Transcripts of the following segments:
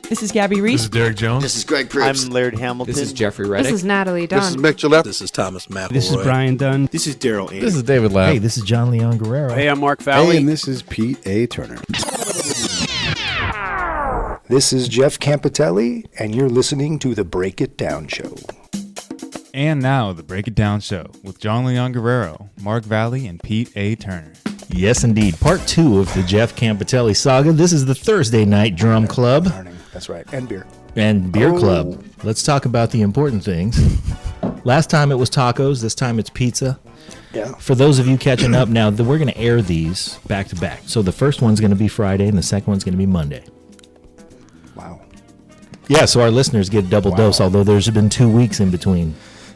This is Gabby This Reese. is Derek Jones. This is Greg Proops. I'm Laird Hamilton. This is Jeffrey Reddick. This is Natalie Dunn. This is Mick Gillette. This is Thomas McElroy. This is Brian Dunn. This is Daryl A. This is David Lapp. Hey, this is John Leon Guerrero. Hey, I'm Mark Valley. Hey, and this is Pete A. Turner. This is Jeff Campitelli, and you're listening to The Break It Down Show. And now, The Break It Down Show with John Leon Guerrero, Mark Valley, and Pete A. Turner. Yes, indeed. Part 2 of the Jeff Campitelli saga. This is the Thursday Night Drum Club. That's right. And beer. And Beer Club. Let's talk about the important things. Last time it was tacos. This time it's pizza. Yeah. For those of you catching up now, we're going to air these back to back. So the first one's going to be Friday and the second one's going to be Monday. Wow. Yeah, so our listeners get a double dose, although there's been 2 weeks in between.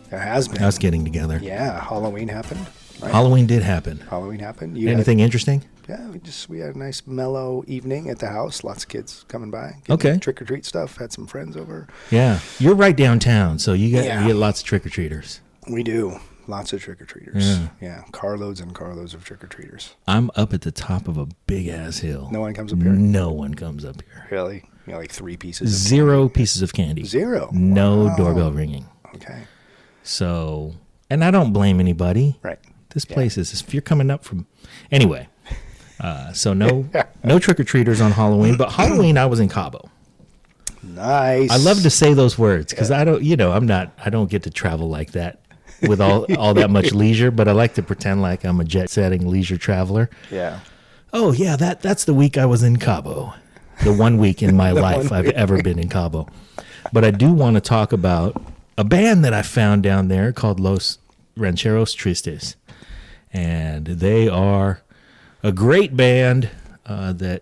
There has been. Us getting together. Yeah, Halloween happened. Right? Halloween did happen. Halloween happened. Anything interesting? Yeah, we had a nice mellow evening at the house. Lots of kids coming by. Okay. Trick or treat stuff. Had some friends over. Yeah, you're right downtown, so you get lots of trick or treaters. We do. Lots of trick or treaters. Yeah, carloads and carloads of trick or treaters. I'm up at the top of a big ass hill. No one comes up here. No one comes up here. Really? You know, like 3 pieces. Zero pieces of candy. Zero. No doorbell ringing. Okay. So, and I don't blame anybody. Right. This place is, if you're coming up from, anyway, so no trick-or-treaters on Halloween, but Halloween I was in Cabo. Nice. I love to say those words because I don't get to travel like that with all that much leisure, but I like to pretend like I'm a jet-setting leisure traveler. Yeah. Oh yeah, that's the week I was in Cabo. The 1 week in my life I've ever been in Cabo. But I do want to talk about a band that I found down there called Los Rancheros Tristes. And they are a great band that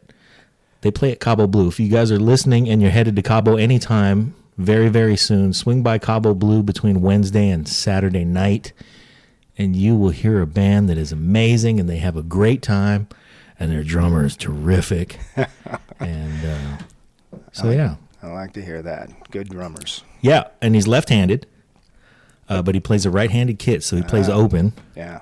they play at Cabo Blue. If you guys are listening and you're headed to Cabo anytime, very, very soon, swing by Cabo Blue between Wednesday and Saturday night, and you will hear a band that is amazing, and they have a great time, and their drummer is terrific. And yeah. I like to hear that. Good drummers. Yeah, and he's left-handed, but he plays a right-handed kit, so he plays open. Yeah.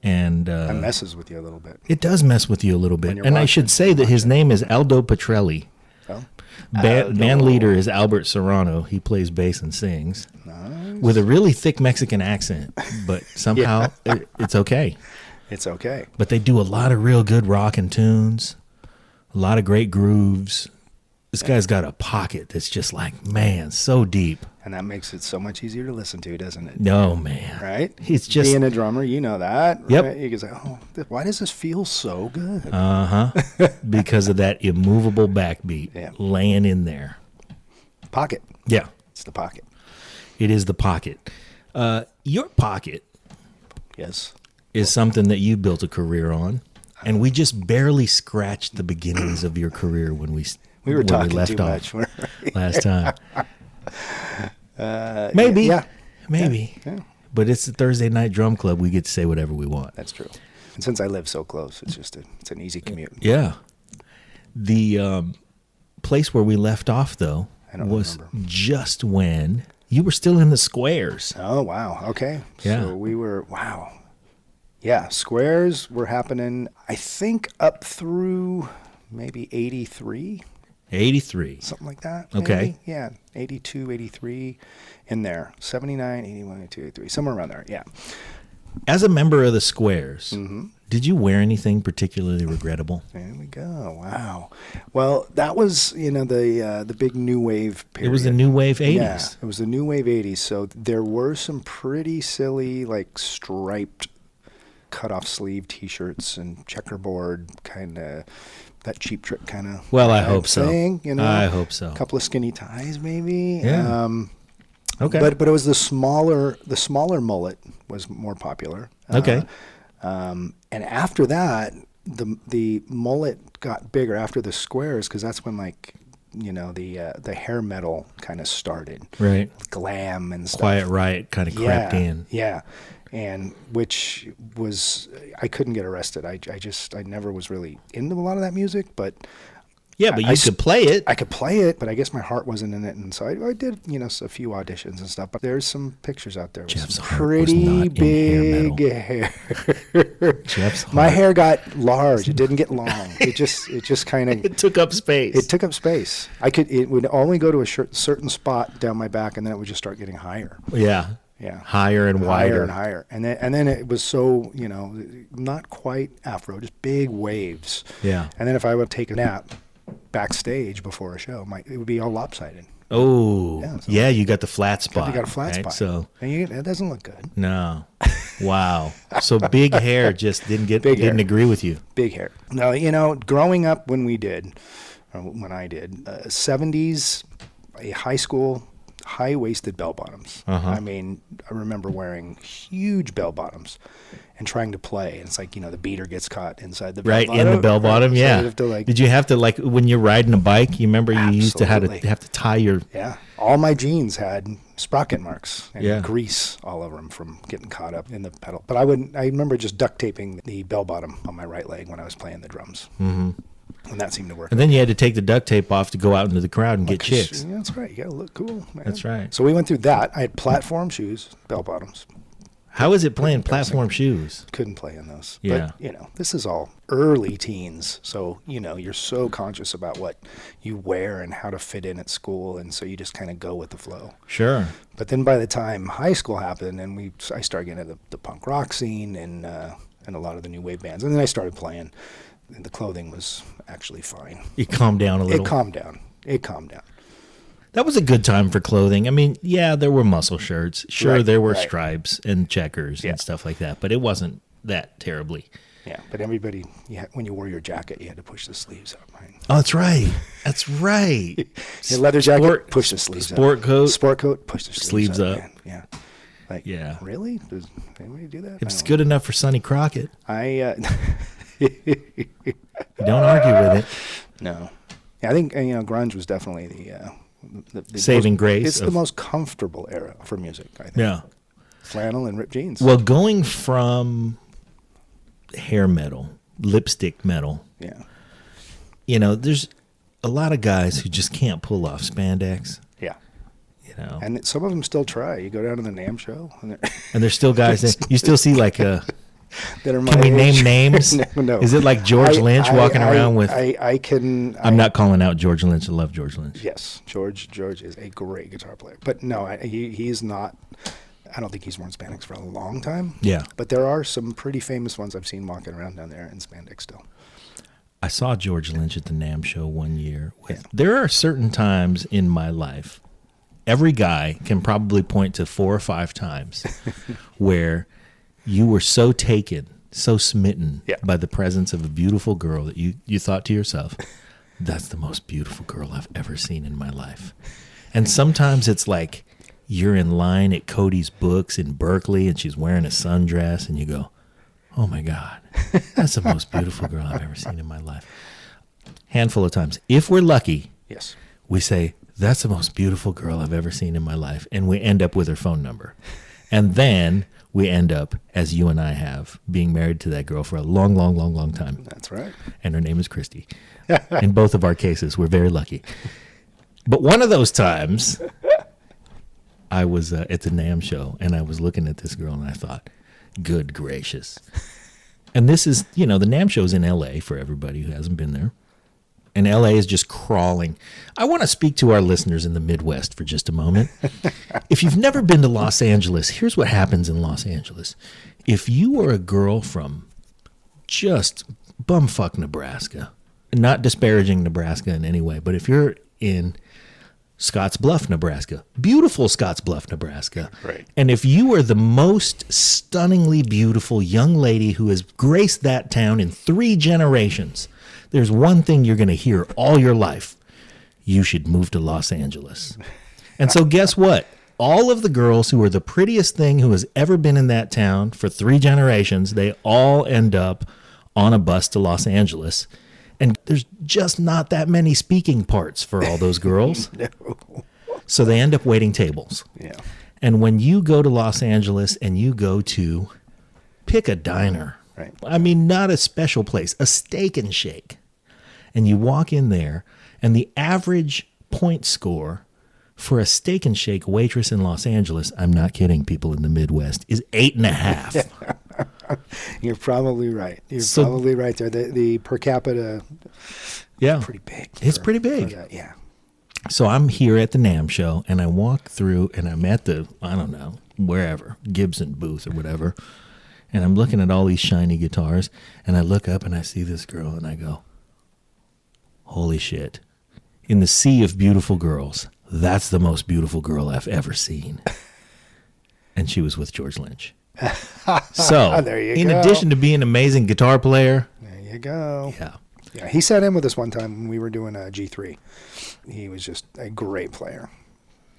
And that messes with you a little bit. It does mess with you a little bit. And I should say that his name is Aldo Petrelli. Oh. Band leader is Albert Serrano. He plays bass and sings. Nice. With a really thick Mexican accent, but somehow it's okay. It's okay. But they do a lot of real good rockin' tunes, a lot of great grooves. This guy's got a pocket that's just like, man, so deep. And that makes it so much easier to listen to, doesn't it? No, man. Right? He's just... Being a drummer, you know that. Right? Yep. You can say, why does this feel so good? Uh-huh. Because of that immovable backbeat laying in there. Pocket. Yeah. It's the pocket. It is the pocket. Your pocket... Yes. ...is something that you built a career on. And we just barely scratched the beginnings of your career when we were talking left too off much last time. Maybe. Yeah. Maybe. Yeah. But it's the Thursday Night Drum Club. We get to say whatever we want. That's true. And since I live so close, it's just it's an easy commute. Yeah. The place where we left off, though, was just when you were still in the squares. Oh, wow. Okay. Yeah. So we were, wow. Yeah, squares were happening, I think, up through maybe 83. 83. Something like that. Okay. Maybe. Yeah, 82, 83 in there. 79, 81, 82, 83, somewhere around there, yeah. As a member of the Squares, did you wear anything particularly regrettable? There we go. Wow. Well, that was, the big new wave period. It was the new wave 80s. Yeah, it was the new wave 80s. So there were some pretty silly, like, striped cut-off sleeve T-shirts and checkerboard kind of... that Cheap Trick kind of I hope so. Thing, I hope so. A couple of skinny ties, maybe. Yeah. Okay. But it was the smaller mullet was more popular. Okay. And after that, the mullet got bigger after the squares because that's when the hair metal kind of started. Right. Glam and stuff. Quiet Riot kind of crept in. Yeah. And which was, I couldn't get arrested. I never was really into a lot of that music, but Yeah, but you could play it. I could play it, but I guess my heart wasn't in it, and so I did, a few auditions and stuff. But there's some pictures out there with Jeff's some heart was pretty not in hair big metal. hair. Jeff's My heart. hair got large. It didn't get long. It just kind of. It took up space. It took up space. It would only go to a certain spot down my back, and then it would just start getting higher. Yeah. Yeah. Higher and wider. Higher and higher. And then it was so, not quite afro, just big waves. Yeah. And then if I would take a nap backstage before a show, it would be all lopsided. Oh, Yeah, so you got the flat spot. You got a flat right? spot. So And it doesn't look good. no, wow. So big hair just didn't Big agree with you. Big hair. No, growing up when I did, 70s, a high school, high-waisted bell-bottoms. Uh-huh. I mean, I remember wearing huge bell-bottoms and trying to play. And it's like, the beater gets caught inside the Right, bell-bottom. in the bell bottom, So yeah. you have to, Did you have to, when you're riding a bike, you remember you used to Absolutely. have to tie your... Yeah. All my jeans had sprocket marks and Yeah. grease all over them from getting caught up in the pedal. But I remember just duct taping the bell bottom on my right leg when I was playing the drums. Mm-hmm. And that seemed to work. And then you had to take the duct tape off to go out into the crowd and get chicks. Yeah, that's right. You got to look cool, man. That's right. So we went through that. I had platform shoes, bell bottoms. How is it playing platform shoes? Couldn't play in those. Yeah. But, this is all early teens. So, you're so conscious about what you wear and how to fit in at school. And so you just kind of go with the flow. Sure. But then by the time high school happened and I started getting into the punk rock scene and a lot of the new wave bands. And then I started playing. And the clothing was actually fine. You calmed down a little. It calmed down. That was a good time for clothing. I mean, yeah, there were muscle shirts. Sure, Right, there were right. stripes and checkers Yeah. and stuff like that, but it wasn't that terribly. Yeah, but everybody, when you wore your jacket, you had to push the sleeves up. Right? Oh, that's right. That's right. Your leather jacket, Sport- push the sleeves sport up. coat. Sport coat, push the Sleeves up. Man. Yeah. Yeah. Really? Does anybody do that? If it's good enough for Sonny Crockett, You don't argue with it. No. Yeah, I think, grunge was definitely the Saving grace It's the of- most comfortable era for music, I think. Yeah. Flannel and ripped jeans. Well, going from hair metal, lipstick metal, yeah. There's a lot of guys who just can't pull off spandex, Yeah. And And some of them still try. You go down to the NAMM show, and there's still guys that you still see like that are my can we age. name names? No. Is it like George Lynch walking around with? I can. I'm not calling out George Lynch. I love George Lynch. Yes, George is a great guitar player, but no, he's not. I don't think he's worn spandex for a long time. Yeah. But there are some pretty famous ones I've seen walking around down there in spandex still. I saw George Lynch at the NAMM show one year. Yeah. There are certain times in my life, every guy can probably point to 4 or 5 times where you were so taken, so smitten Yeah. by the presence of a beautiful girl that you thought to yourself, that's the most beautiful girl I've ever seen in my life. And sometimes it's like you're in line at Cody's Books in Berkeley and she's wearing a sundress and you go, oh my God, that's the most beautiful girl I've ever seen in my life. Handful of times. If we're lucky, Yes. we say, that's the most beautiful girl I've ever seen in my life. And we end up with her phone number. And then we end up, as you and I have, being married to that girl for a long, long, long, long time. That's right. And her name is Christy. In both of our cases, we're very lucky. But one of those times, I was at the NAMM show, and I was looking at this girl, and I thought, good gracious. And this is, the NAMM show's in L.A. for everybody who hasn't been there. And L.A. is just crawling. I want to speak to our listeners in the Midwest for just a moment. If you've never been to Los Angeles, here's what happens in Los Angeles. If you are a girl from just bumfuck Nebraska, not disparaging Nebraska in any way, but if you're in Scottsbluff, Nebraska, beautiful Scottsbluff, Nebraska, Right. and if you are the most stunningly beautiful young lady who has graced that town in 3 generations, there's one thing you're going to hear all your life. You should move to Los Angeles. And so guess what? All of the girls who are the prettiest thing who has ever been in that town for 3 generations, they all end up on a bus to Los Angeles. And there's just not that many speaking parts for all those girls. No. So they end up waiting tables. Yeah. And when you go to Los Angeles and you go to pick a diner, Right. I mean, not a special place, a Steak and Shake, and you walk in there, And the average point score for a Steak and Shake waitress in Los Angeles, I'm not kidding, people in the Midwest, is 8.5. You're probably right. You're So- probably right there. The per capita, Yeah. pretty big. It's for- pretty for big. that, yeah. So I'm here at the NAMM show, and I walk through, and I'm at the, I don't know, wherever, Gibson booth or whatever, and I'm looking at all these shiny guitars, and I look up and I see this girl, and I go, holy shit. In the sea of beautiful girls, that's the most beautiful girl I've ever seen. And she was with George Lynch. So, There you in go. addition to being an amazing guitar player, There you go. yeah, Yeah, he sat in with us one time when we were doing a G3. He was just a great player.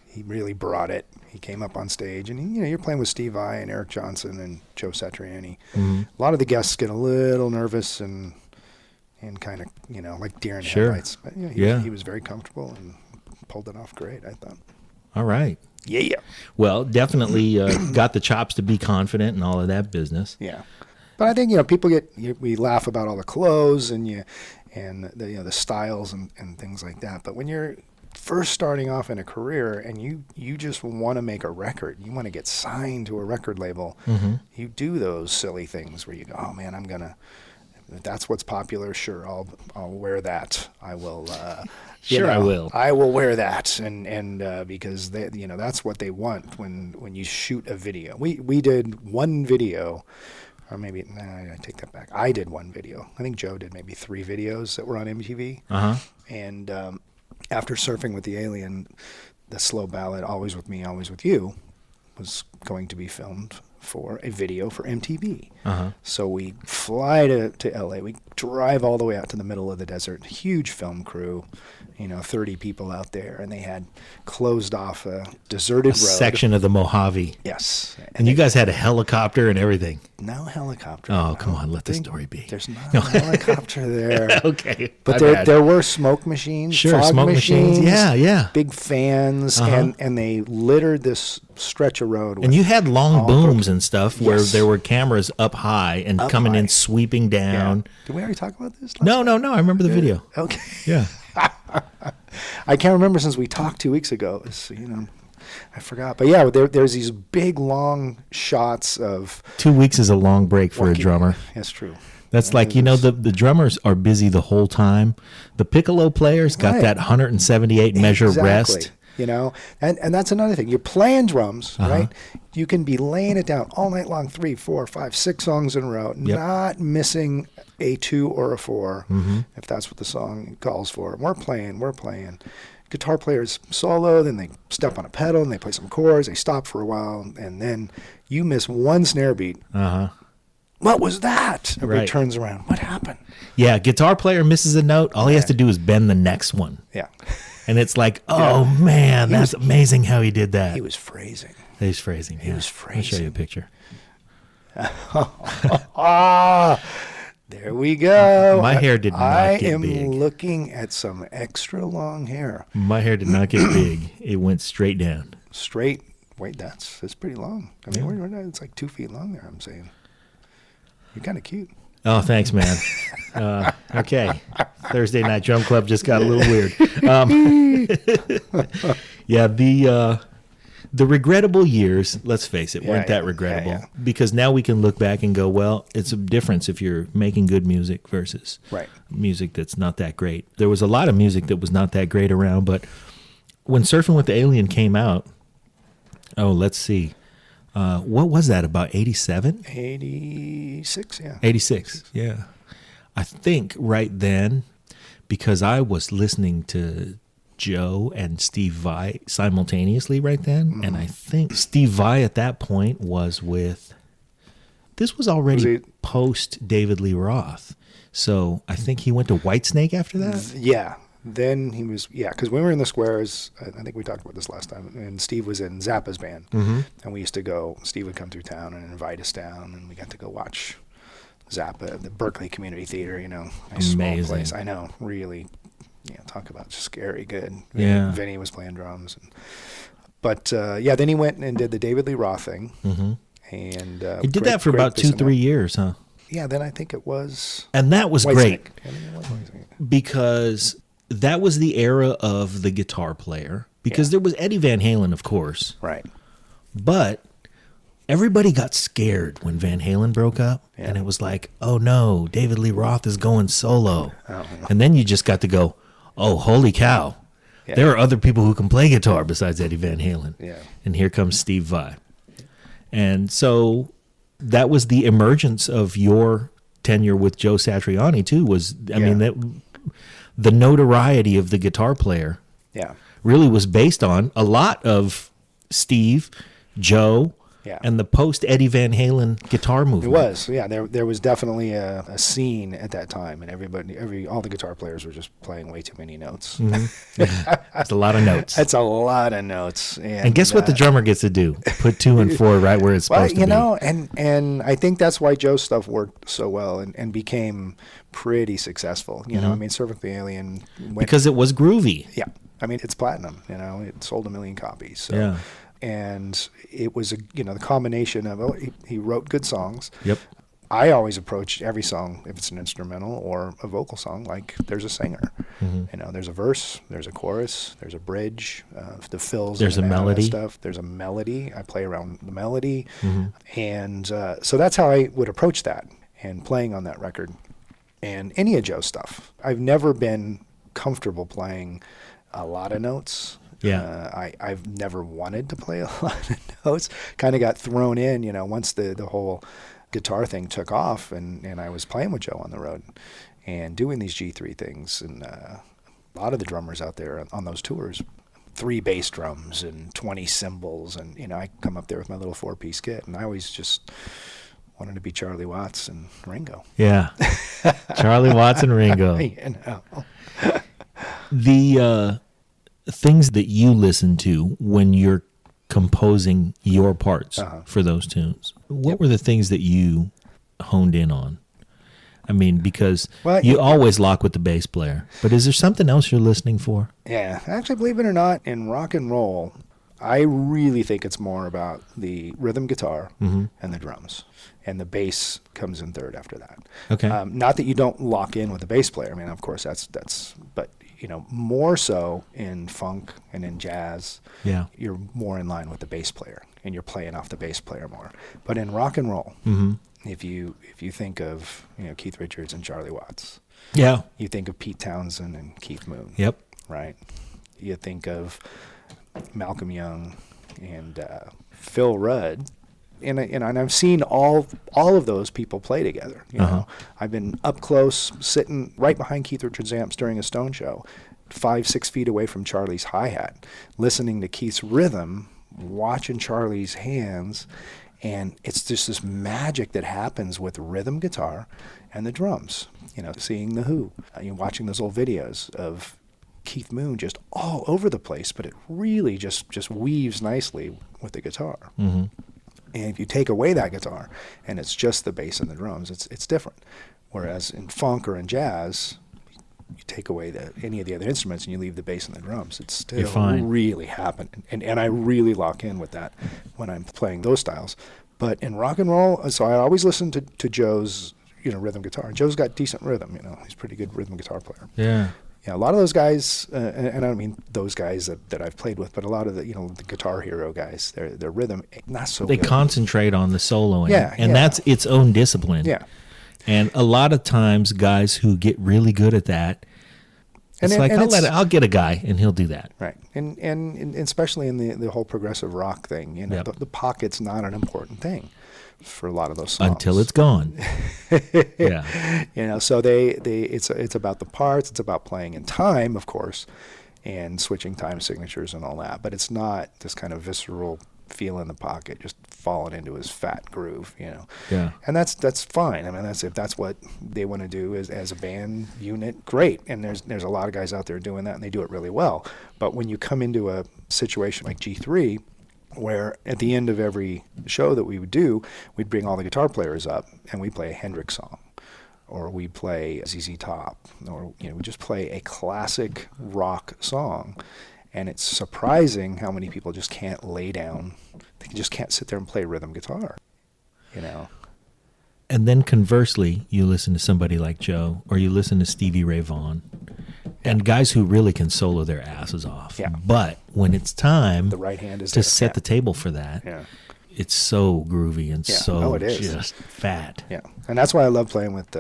He really brought it. He came up on stage, and you're playing with Steve Vai and Eric Johnson and Joe Satriani. Mm-hmm. A lot of the guests get a little nervous and kind of like deer in Sure. headlights. But Yeah. he was very comfortable and pulled it off great, I thought. all right. Yeah. Well, definitely got the chops to be confident and all of that business. Yeah, but I think people we laugh about all the clothes and the styles and things like that. But when you're first starting off in a career and you just want to make a record, you want to get signed to a record label, you do those silly things where you go, oh man, if that's what's popular, sure, I'll wear that. I will. Sure, I will. I will wear that, and because that's what they want when you shoot a video. We did one video, or maybe I take that back. I did one video. I think Joe did maybe 3 videos that were on MTV. And after Surfing with the Alien, the slow ballad "Always with Me, Always with You" was going to be filmed for a video for MTV. So we fly to LA. We drive all the way out to the middle of the desert. Huge film crew, 30 people out there, and they had closed off a deserted road. Section of the Mojave. Yes. And you guys had a helicopter and everything. No helicopter. Oh, I come don't on, let the think story be. There's not a helicopter there. Okay. But my bad. there were smoke machines, Sure, fog smoke machines. Yeah. big fans, and they littered this stretch of road. And you had long all booms broken- and stuff where Yes. there were cameras up high and Up coming high. in, sweeping Yeah. down. Did we already talk about this? No. I remember the video. Okay. Yeah. I can't remember since we talked 2 weeks ago. It's, I forgot. But yeah, there's these big long shots of 2 weeks is a long break for a walking- drummer. That's true. That's It like, is. the drummers are busy the whole time. The piccolo players got Right. that 178 measure rest. And that's another thing. You're playing drums, Uh-huh. right? You can be laying it down all night long, 3, 4, 5, 6 songs in a row, Yep. not missing a 2 or a 4, Mm-hmm. if that's what the song calls for. We're playing. Guitar players solo, then they step on a pedal and they play some chords, they stop for a while, and then you miss one snare beat. Uh-huh. What was that? Everybody Right. turns around. What happened? Yeah, guitar player misses a note. All he has to do is bend the next one. Yeah. And it's like, oh, man, that's amazing how he did that. He was phrasing. He's phrasing. He was I'll show you a phrasing. picture. Ah, there we go. My hair did not I get am big. looking at some extra long hair. My hair did not get big. It went straight down. Straight. Wait, that's pretty long. I mean, it's like 2 feet long there, I'm saying. You're kind of cute. Oh, thanks, man. Okay. Thursday Night Drum Club just got a little weird. Yeah, the regrettable years, let's face it, weren't that regrettable. yeah. Because now we can look back and go, well, it's a difference if you're making good music versus Right. music that's not that great. There was a lot of music that was not that great around, but when Surfing with the Alien came out, let's see. What was that, about 87? 86, yeah. 86, yeah. I think right then, because I was listening to Joe and Steve Vai simultaneously right then, and I think Steve Vai at that point was with, this was already Was he- post David Lee Roth. So I think he went to Whitesnake after that. Yeah. Then he was, because when we were in the Squares, I think we talked about this last time, and Steve was in Zappa's band. And we used to go, Steve would come through town and invite us down, and we got to go watch Zappa at the Berkeley Community Theater, nice small Amazing. place. I know, really, talk about scary good. Yeah. Vinny was playing drums. But then he went and did the David Lee Roth thing. And He did that for about 2-3 years, huh? Yeah, then I think it was And that was Whitesnake. great I think it was Whitesnake. because that was the era of the guitar player, because there was Eddie Van Halen, of course, Right. but everybody got scared when Van Halen broke up, and it was like, oh no, David Lee Roth is going solo. And then you just got to go, oh, holy cow. Yeah. There are other people who can play guitar besides Eddie Van Halen. Yeah. And here comes Steve Vai. And so that was the emergence of your tenure with Joe Satriani too, was, I mean, that the notoriety of the guitar player Yeah. really was based on a lot of Steve, Joe, and the post Eddie Van Halen guitar movement. It was, yeah. There was definitely a scene at that time, and all the guitar players were just playing way too many notes. That's a lot of notes. That's a lot of notes. And guess what the drummer gets to do? Put 2 and 4 right where it's supposed to be. And I think that's why Joe's stuff worked so well and became pretty successful. You know, I mean, Servant the Alien because it was groovy. Yeah, I mean, it's platinum. You know, it sold 1 million copies. So. Yeah. And it was the combination of he wrote good songs. Yep. I always approach every song, if it's an instrumental or a vocal song, like there's a singer. You know, there's a verse, there's a chorus, there's a bridge, the fills. There's a melody. Stuff. There's a melody. I play around the melody, and so that's how I would approach that and playing on that record. And any of Joe's stuff, I've never been comfortable playing a lot of notes. Yeah. I've never wanted to play a lot of notes. Kind of got thrown in, once the whole guitar thing took off, and I was playing with Joe on the road and doing these G3 things. And a lot of the drummers out there on those tours, 3 bass drums and 20 cymbals. And, I come up there with my little 4-piece kit, and I always just wanted to be Charlie Watts and Ringo. Yeah. Charlie Watts and Ringo. The things that you listen to when you're composing your parts for those tunes, what were the things that you honed in on? I mean, because you always lock with the bass player, but is there something else you're listening for? Yeah, actually, believe it or not, in rock and roll, I really think it's more about the rhythm guitar and the drums, and the bass comes in third after that. Okay. Not that you don't lock in with the bass player. I mean, of course, that's but more so in funk and in jazz, you're more in line with the bass player, and you're playing off the bass player more. But in rock and roll, if you think of Keith Richards and Charlie Watts, you think of Pete Townsend and Keith Moon, right? You think of Malcolm Young and Phil Rudd. And I've seen all of those people play together. I've been up close, sitting right behind Keith Richards' amps during a Stone show, 5-6 feet away from Charlie's hi-hat, listening to Keith's rhythm, watching Charlie's hands, and it's just this magic that happens with rhythm guitar and the drums. Seeing the Who, watching those old videos of Keith Moon just all over the place, but it really just weaves nicely with the guitar. And if you take away that guitar and it's just the bass and the drums, it's different. Whereas in funk or in jazz, you take away any of the other instruments and you leave the bass and the drums, it's still really happening. And I really lock in with that when I'm playing those styles. But in rock and roll, so I always listen to Joe's rhythm guitar. Joe's got decent rhythm. He's a pretty good rhythm guitar player. Yeah. Yeah, a lot of those guys, and I don't mean those guys that I've played with, but a lot of the the Guitar Hero guys, their rhythm not so. They good. concentrate on the soloing, and that's its own discipline. Yeah, and a lot of times, guys who get really good at that, I'll get a guy and he'll do that. Right, and especially in the whole progressive rock thing, the pocket's not an important thing for a lot of those songs until it's gone. So it's about the parts, it's about playing in time, of course, and switching time signatures and all that, but it's not this kind of visceral feel in the pocket just falling into his fat groove, and that's fine. I mean, if that's what they want to do as a band unit, great. And there's a lot of guys out there doing that, and they do it really well. But when you come into a situation like G3, where at the end of every show that we would do, we'd bring all the guitar players up and we play a Hendrix song, or we play ZZ Top, or we just play a classic rock song, and it's surprising how many people just can't lay down. They just can't sit there and play rhythm guitar, And then conversely, you listen to somebody like Joe, or you listen to Stevie Ray Vaughan, and guys who really can solo their asses off. Yeah. But when it's time The right hand is to there. set the table for that, Yeah. it's so groovy and Yeah. so Oh, it is. just fat. Yeah. And that's why I love playing with,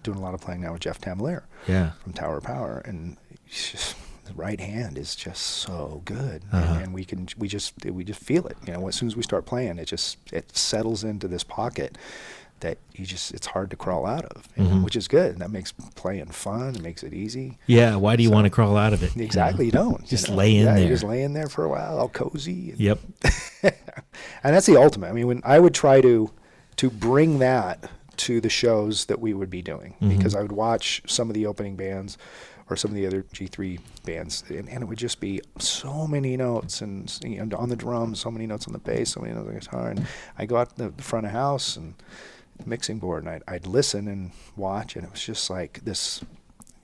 doing a lot of playing now with Jeff Tamalier Yeah. from Tower of Power. And it's just, the right hand is just so good. Uh-huh. And we just feel it. You know, as soon as we start playing, it settles into this pocket that it's hard to crawl out of, you know, which is good. And that makes playing fun. It makes it easy. Yeah. Why do you want to crawl out of it? Exactly. You don't. Just you know? lay in there. You just lay in there for a while, all cozy. And, Yep. and that's the ultimate. I mean, when I would try to bring that to the shows that we would be doing, because I would watch some of the opening bands or some of the other G3 bands, and it would just be so many notes, and you know, on the drums, so many notes on the bass, so many notes on the guitar, and I go out to the front of house and the mixing board, and I'd listen and watch, and it was just like this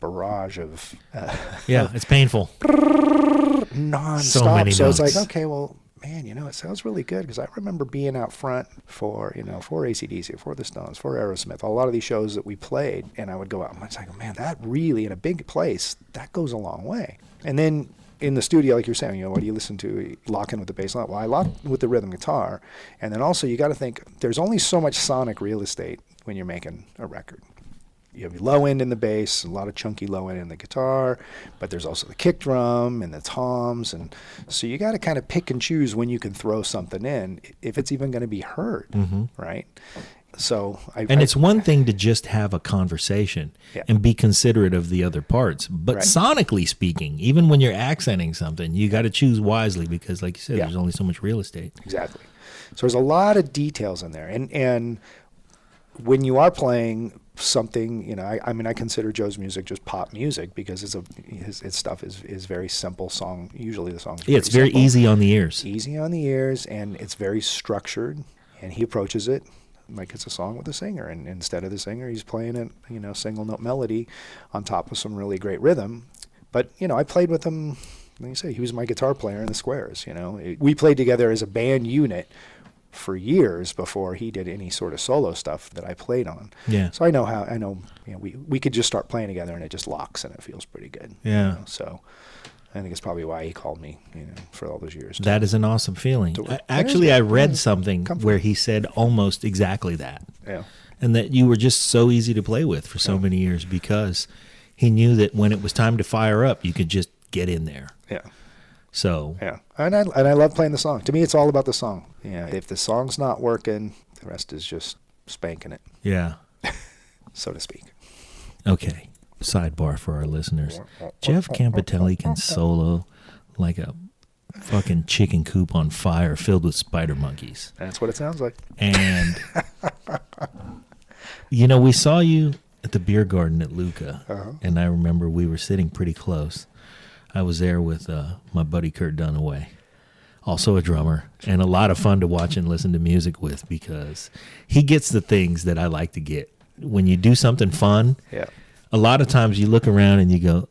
barrage of Yeah. It's painful. non-stop. So many So it's notes. like, okay, well, man, you know, it sounds really good, because I remember being out front for AC/DC, for the Stones, for Aerosmith, a lot of these shows that we played, and I would go out and I was like, man, that really, in a big place, that goes a long way. And then in the studio, like you're saying, you know, what do you listen to? You lock in with the bass line. Well, I lock with the rhythm guitar, and then also you got to think there's only so much sonic real estate when you're making a record. You have low end in the bass, a lot of chunky low end in the guitar, but there's also the kick drum and the toms, and so you got to kind of pick and choose when you can throw something in, if it's even going to be heard, right? So It's one thing to just have a conversation Yeah. and be considerate of the other parts. But Right. sonically speaking, even when you're accenting something, you got to choose wisely, because like you said, Yeah. there's only so much real estate. Exactly. So there's a lot of details in there, and when you are playing something, you know, I mean, I consider Joe's music just pop music, because his stuff is very simple song. Usually the songs. Yeah, it's very simple. easy on the ears. Easy on the ears, and it's very structured, and he approaches it like it's a song with a singer, and instead of the singer, he's playing it, you know, single note melody on top of some really great rhythm. But, you know, I played with him, like you say, he was my guitar player in the Squares, you know. We played together as a band unit for years before he did any sort of solo stuff that I played on. Yeah. So I know, you know, we could just start playing together and it just locks and it feels pretty good. Yeah. You know? So I think it's probably why he called me, you know, for all those years. That is an awesome feeling. So- Actually, I read Yeah. something Comfort. where he said almost exactly that. Yeah. And that you were just so easy to play with for so many years, because he knew that when it was time to fire up, you could just get in there. Yeah. So Yeah, and I love playing the song. To me, it's all about the song. Yeah, if the song's not working, the rest is just spanking it, yeah. so to speak. Okay. Sidebar for our listeners. Jeff Campitelli can solo like a fucking chicken coop on fire filled with spider monkeys. That's what it sounds like. And, you know, we saw you at the beer garden at Luca, and I remember we were sitting pretty close. I was there with my buddy Kurt Dunaway, also a drummer, and a lot of fun to watch and listen to music with, because he gets the things that I like to get. When you do something fun, Yeah. a lot of times you look around and you go,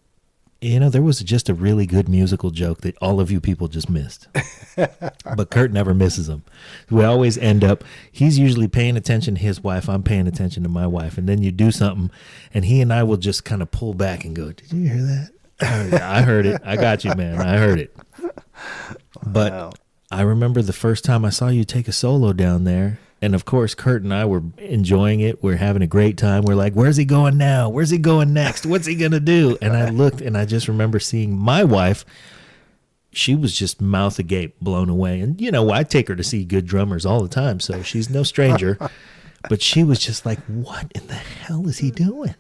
you know, there was just a really good musical joke that all of you people just missed. But Kurt never misses them. We always end up, he's usually paying attention to his wife, I'm paying attention to my wife, and then you do something, and he and I will just kind of pull back and go, did you hear that? Oh, yeah, I heard it. I got you, man. I heard it. But Wow. I remember the first time I saw you take a solo down there. And of course, Kurt and I were enjoying it. We're having a great time. We're like, where's he going now? Where's he going next? What's he going to do? And I looked, and I just remember seeing my wife. She was just mouth agape, blown away. And, you know, I take her to see good drummers all the time, so she's no stranger. But she was just like, what in the hell is he doing?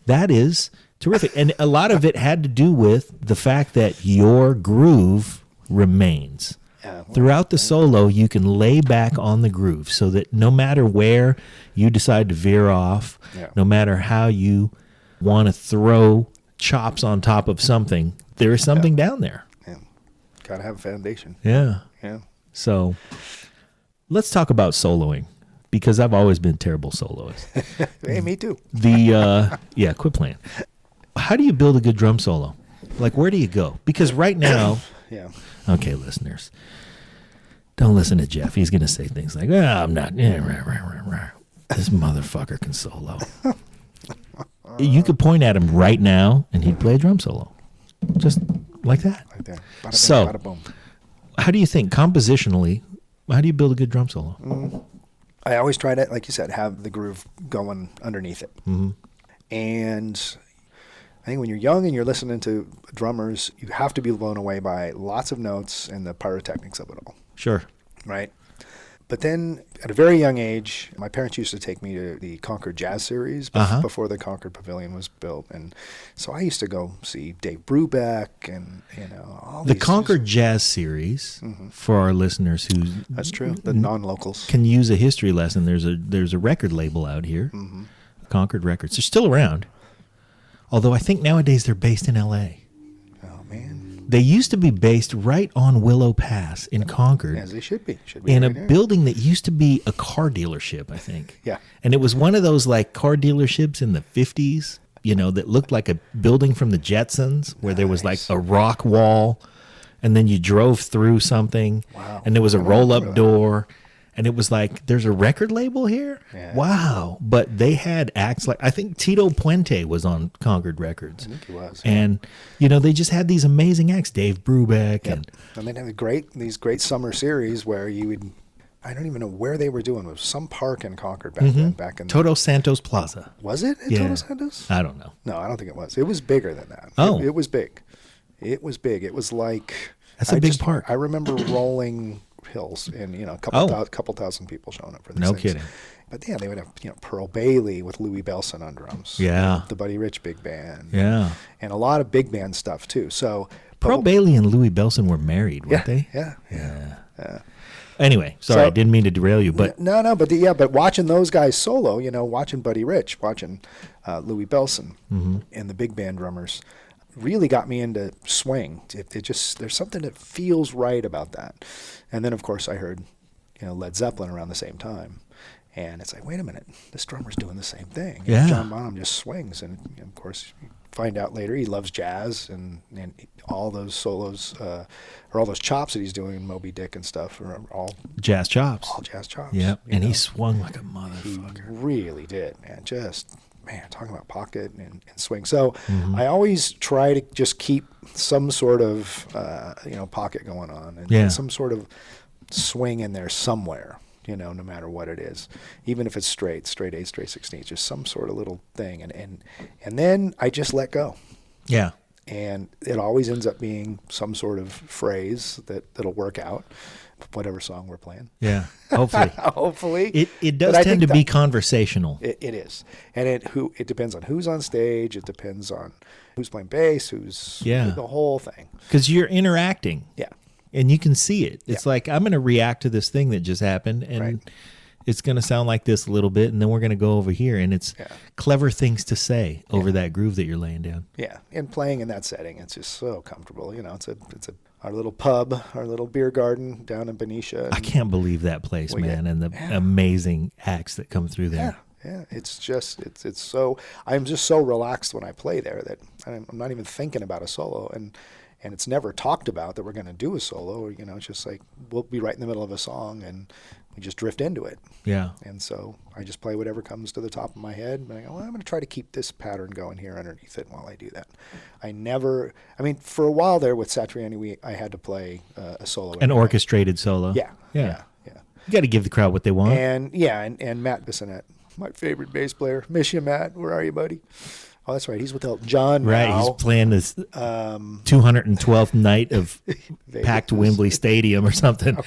That is terrific. And a lot of it had to do with the fact that your groove remains. Yeah, well, Throughout the solo, you can lay back on the groove, so that no matter where you decide to veer off, Yeah. no matter how you want to throw chops on top of something, there is something down there. yeah. Gotta have a foundation. Yeah. Yeah. So let's talk about soloing, because I've always been a terrible soloist. Hey, me too. Yeah, quit playing. How do you build a good drum solo? Like, where do you go? Because right now, Yeah. okay, listeners, don't listen to Jeff. He's going to say things like, I'm not. This motherfucker can solo. you could point at him right now, and he'd play a drum solo, just like that. Right there. Bada bing, So, bada boom. how do you think compositionally? How do you build a good drum solo? I always try to, like you said, have the groove going underneath it. And I think when you're young and you're listening to drummers, you have to be blown away by lots of notes and the pyrotechnics of it all, Sure. right? But then at a very young age, my parents used to take me to the Concord Jazz Series before the Concord Pavilion was built. And so I used to go see Dave Brubeck and, all The these. Concord Jazz Series, for our listeners who That's true. The non-locals. can use a history lesson, there's a record label out here, Concord Records. They're still around, although I think nowadays they're based in L.A. Oh, man. They used to be based right on Willow Pass in Concord. As they should be. Should be In a right here. building that used to be a car dealership, I think. Yeah. And it was one of those like car dealerships in the 50s, that looked like a building from the Jetsons, where there was like a rock wall, and then you drove through something, Wow. and there was a I remember roll-up that. door, and it was like, there's a record label here? Yeah. Wow. But they had acts like, I think Tito Puente was on Concord Records. I think he was. And, they just had these amazing acts, Dave Brubeck, and And they'd have these great summer series where you would, I don't even know where they were doing. It was some park in Concord back then. Back in Toto Santos Plaza. Was it at Yeah. Toto Santos? I don't know. No, I don't think it was. It was bigger than that. Oh. It was big. It was big. It was like That's a big park. I remember rolling hills and a couple thousand people showing up for these No things. kidding. But yeah, they would have Pearl Bailey with Louis Bellson on drums. Yeah. The Buddy Rich big band. Yeah. And a lot of big band stuff too. So Pearl Bailey and Louis Bellson were married, weren't they? Yeah. Anyway, sorry, So- I didn't mean to derail you, but but watching those guys solo, watching Buddy Rich, watching Louis Bellson and the big band drummers, really got me into swing. It just, there's something that feels right about that. And then of course I heard, Led Zeppelin around the same time, and it's like, wait a minute, this drummer's doing the same thing. Yeah. John Bonham just swings, and of course you find out later he loves jazz and all those solos or all those chops that he's doing in Moby Dick and stuff are all jazz chops. jazz chops. Yeah, you and know? he swung like a He motherfucker. really did, man. Talking about pocket and swing. So I always try to just keep some sort of, pocket going on and some sort of swing in there somewhere, no matter what it is. Even if it's straight 8, straight 16, just some sort of little thing. And then I just let go. Yeah. And it always ends up being some sort of phrase that'll work out, whatever song we're playing. Yeah. Hopefully. Hopefully. It But does I tend think to be that- conversational. It is, and it depends on who's on stage. It depends on who's playing bass, who's the whole thing. Because you're interacting. Yeah, And you can see it. It's like, I'm going to react to this thing that just happened, and Right. it's going to sound like this a little bit, and then we're going to go over here, and it's clever things to say over that groove that you're laying down. yeah. And playing in that setting, it's just so comfortable. It's our little pub, our little beer garden down in Benicia. I can't believe that place, We man, get- and the amazing acts that come through there. Yeah. It's just it's so, I'm just so relaxed when I play there that I'm not even thinking about a solo, and it's never talked about that we're going to do a solo. It's just like we'll be right in the middle of a song and we just drift into it. Yeah. And so I just play whatever comes to the top of my head. And I go, well, I'm going to try to keep this pattern going here underneath it while I do that. For a while there with Satriani, I had to play a solo. An orchestrated solo. Yeah. You got to give the crowd what they want. And Matt Bissonette, my favorite bass player. Miss you, Matt. Where are you, buddy? Oh, that's right. He's with Elton John Right, now. he's playing this 212th night of packed Wembley Stadium or something.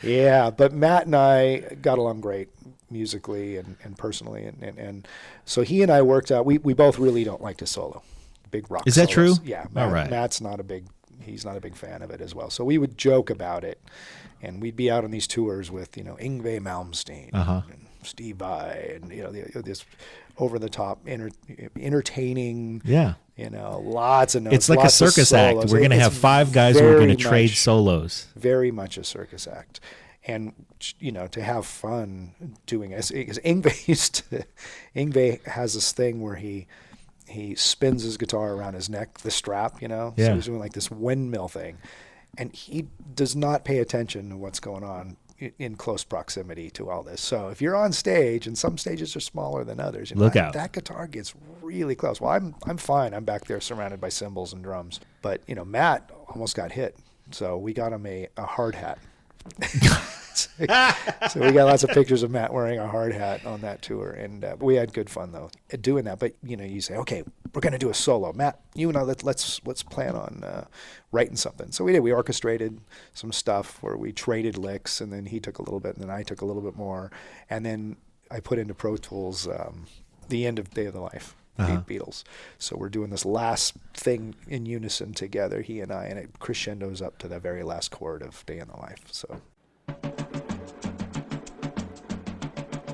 Yeah, but Matt and I got along great musically and personally, and so he and I worked out. We both really don't like to solo, big rock. Is that solos. true? Yeah, All right. Matt's he's not a big fan of it as well. So we would joke about it, and we'd be out on these tours with Yngwie Malmsteen and Steve Vai, and this over the top entertaining. Yeah. Lots of notes. It's like a lots of circus act. solos. We're going to It's have 5 guys who are going to very trade much- solos. Very much a circus act. And, to have fun doing it. Because Yngwie has this thing where he spins his guitar around his neck, the strap, So he's doing like this windmill thing. And he does not pay attention to what's going on in close proximity to all this. So if you're on stage, and some stages are smaller than others, Look out. That guitar gets really close. Well, I'm fine. I'm back there surrounded by cymbals and drums. But Matt almost got hit, so we got him a hard hat. So we got lots of pictures of Matt wearing a hard hat on that tour, and we had good fun though doing that. But you say, okay, we're going to do a solo. Matt, you and I, let's plan on writing something. So we did. We orchestrated some stuff where we traded licks, and then he took a little bit, and then I took a little bit more, and then I put into Pro Tools the end of Day of the Life. Beatles. So we're doing this last thing in unison together, he and I, and it crescendos up to the very last chord of Day in the Life. So.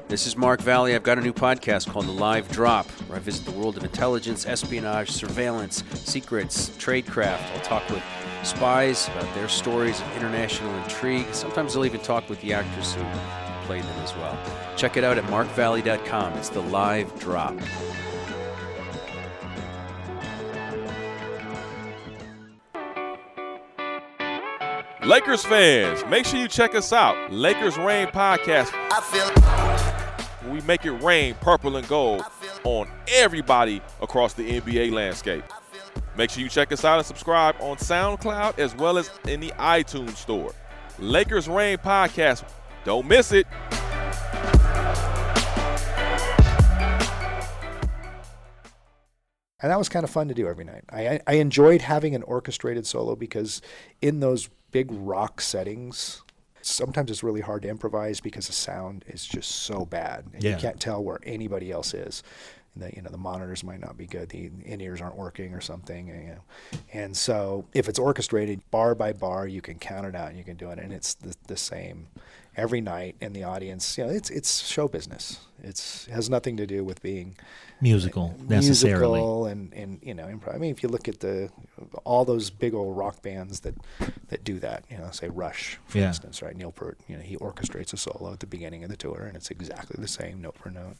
This is Mark Valley. I've got a new podcast called The Live Drop, where I visit the world of intelligence, espionage, surveillance, secrets, tradecraft. I'll talk with spies about their stories of international intrigue. Sometimes I'll even talk with the actors who played them as well. Check it out at markvalley.com. It's The Live Drop. Lakers fans, make sure you check us out. Lakers Rain Podcast. We make it rain purple and gold on everybody across the NBA landscape. Make sure you check us out and subscribe on SoundCloud as well as in the iTunes store. Lakers Rain Podcast. Don't miss it. And that was kind of fun to do every night. I enjoyed having an orchestrated solo because in those big rock settings, sometimes it's really hard to improvise because the sound is just so bad. And you can't tell where anybody else is. The monitors might not be good. The in-ears aren't working or something. And so if it's orchestrated bar by bar, you can count it out and you can do it. And it's the same every night. And the audience, it's show business. It has nothing to do with being musical necessarily. And improv. I mean, if you look at all those big old rock bands that do that, say Rush, for instance, right? Neil Peart, he orchestrates a solo at the beginning of the tour, and it's exactly the same note for note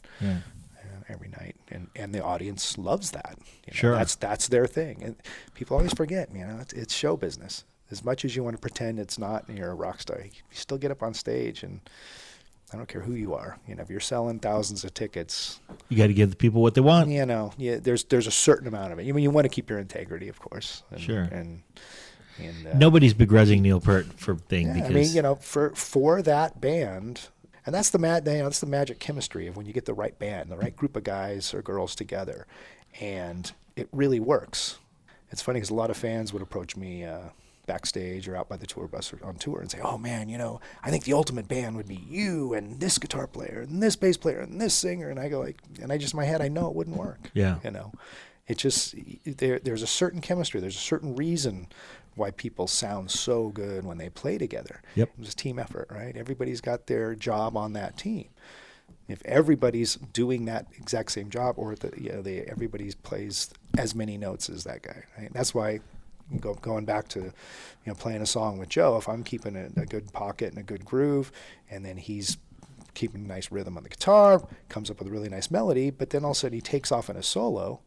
every night, and the audience loves that. Sure, that's their thing, and people always forget. It's show business. As much as you want to pretend it's not, and you're a rock star, you still get up on stage and. I don't care who you are. If you're selling thousands of tickets, you got to give the people what they want. There's a certain amount of it. You want to keep your integrity, of course. Sure. And nobody's begrudging Neil Peart for thing because for that band, and that's the that's the magic chemistry of when you get the right band, the right group of guys or girls together, and it really works. It's funny because a lot of fans would approach me. Backstage or out by the tour bus or on tour and say, oh man, I think the ultimate band would be you and this guitar player and this bass player and this singer. And I go in my head, I know it wouldn't work. Yeah. It just, there's a certain chemistry. There's a certain reason why people sound so good when they play together. Yep. It's a team effort, right? Everybody's got their job on that team. If everybody's doing that exact same job or everybody plays as many notes as that guy, right? That's why going back to playing a song with Joe, if I'm keeping a good pocket and a good groove, and then he's keeping a nice rhythm on the guitar, comes up with a really nice melody, but then all of a sudden he takes off in a solo,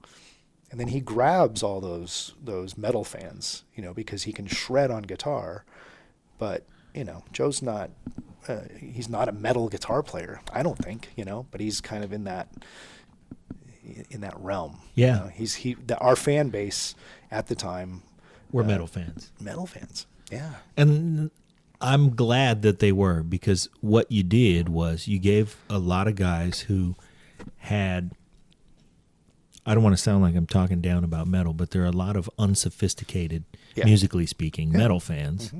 and then he grabs all those metal fans, because he can shred on guitar, but Joe's not he's not a metal guitar player, I don't think, but he's kind of in that realm. Yeah. Our fan base at the time. We're metal fans. Metal fans, yeah. And I'm glad that they were, because what you did was you gave a lot of guys who had, I don't want to sound like I'm talking down about metal, but there are a lot of unsophisticated, musically speaking, metal fans,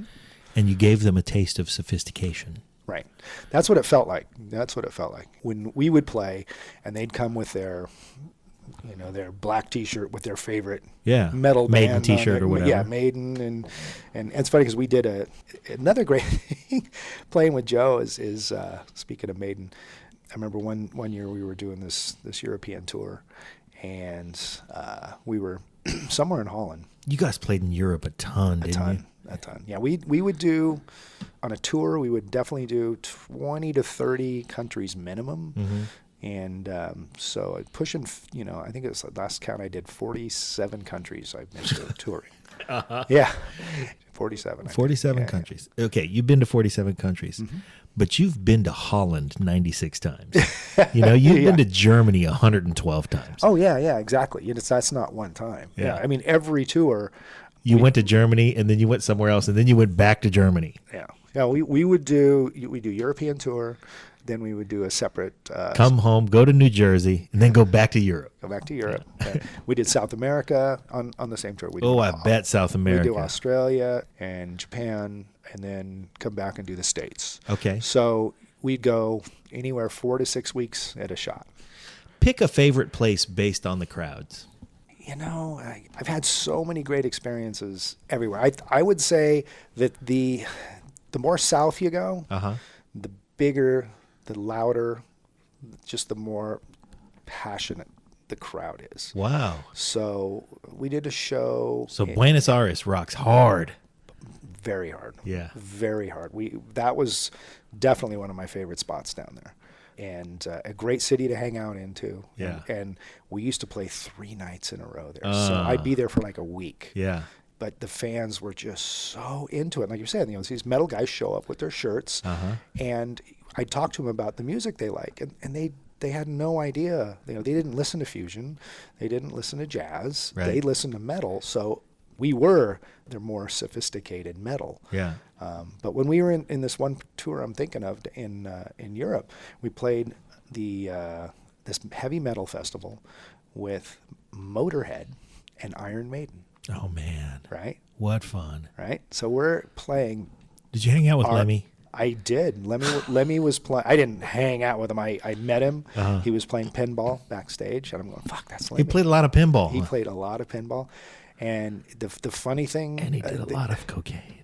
and you gave them a taste of sophistication. Right. That's what it felt like. When we would play and they'd come with their black T-shirt with their favorite metal Maiden band T-shirt or whatever. Yeah, Maiden, and it's funny because we did another great thing playing with Joe is speaking of Maiden. I remember one year we were doing this European tour, and we were somewhere in Holland. You guys played in Europe a ton, didn't you? A ton. Yeah, we would do on a tour. We would definitely do 20 to 30 countries minimum. Mm-hmm. And so pushing, I think it was the last count I did 47 countries I've been to touring. Uh-huh. Yeah. 47. 47 Yeah, countries. Okay, you've been to 47 countries, but you've been to Holland 96 times. You've been to Germany 112 times. Oh, yeah, exactly. That's not one time. Yeah. I mean, every tour. You went to Germany, and then you went somewhere else, and then you went back to Germany. Yeah. We would do European tour, then we would do a separate. Come home, go to New Jersey, and then go back to Europe. Go back to Europe. Yeah. We did South America on the same tour. I bet South America. We do Australia and Japan, and then come back and do the States. Okay. So we'd go anywhere 4 to 6 weeks at a shot. Pick a favorite place based on the crowds. I've had so many great experiences everywhere. I would say that the more south you go, the bigger, the louder, just the more passionate the crowd is. Wow. So we did a show. So Buenos Aires rocks hard. Very hard. Yeah. Very hard. That was definitely one of my favorite spots down there. And a great city to hang out into. Yeah. And we used to play 3 nights in a row there. So I'd be there for like a week. Yeah. But the fans were just so into it. Like you said, these metal guys show up with their shirts. And I talked to them about the music they like. And they had no idea. They didn't listen to fusion. They didn't listen to jazz. Right. They listened to metal. So we were their more sophisticated metal. Yeah. But when we were in this one tour I'm thinking of in Europe, we played this heavy metal festival with Motorhead and Iron Maiden. Oh, man. Right? What fun. Right? So we're playing. Did you hang out with Lemmy? I did. Lemmy was playing. I didn't hang out with him. I met him. He was playing pinball backstage, and I'm going, fuck, that's Lemmy. He played a lot of pinball. He played a lot of pinball. And the funny thing. And he did a lot of cocaine.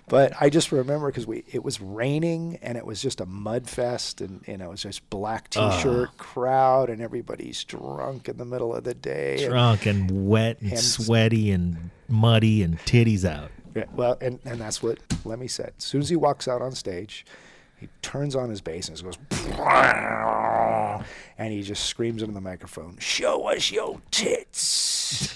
But I just remember because it was raining and it was just a mud fest, and it was just black T-shirt crowd, and everybody's drunk in the middle of the day. Drunk and wet and sweaty and muddy and titties out. Yeah, well, and that's what Lemmy said. As soon as he walks out on stage, he turns on his bass and goes, and he just screams into the microphone, "Show us your tits."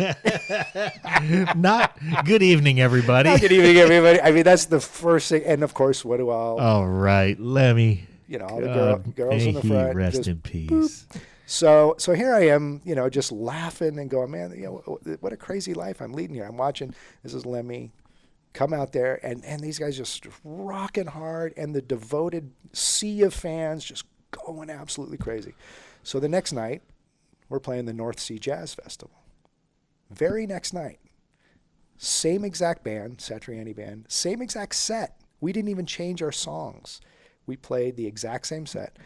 Not good evening, everybody. Not good evening, everybody. I mean, that's the first thing. And of course, what do all right, Lemmy. All the girls in the front. Rest just, in peace. Boop. So here I am, just laughing and going, man, what a crazy life I'm leading here. I'm watching. This is Lemmy come out there, and these guys just rocking hard, and the devoted sea of fans just going absolutely crazy. So the next night, we're playing the North Sea Jazz Festival. Very next night, same exact band, Satriani Band, same exact set. We didn't even change our songs. We played the exact same set,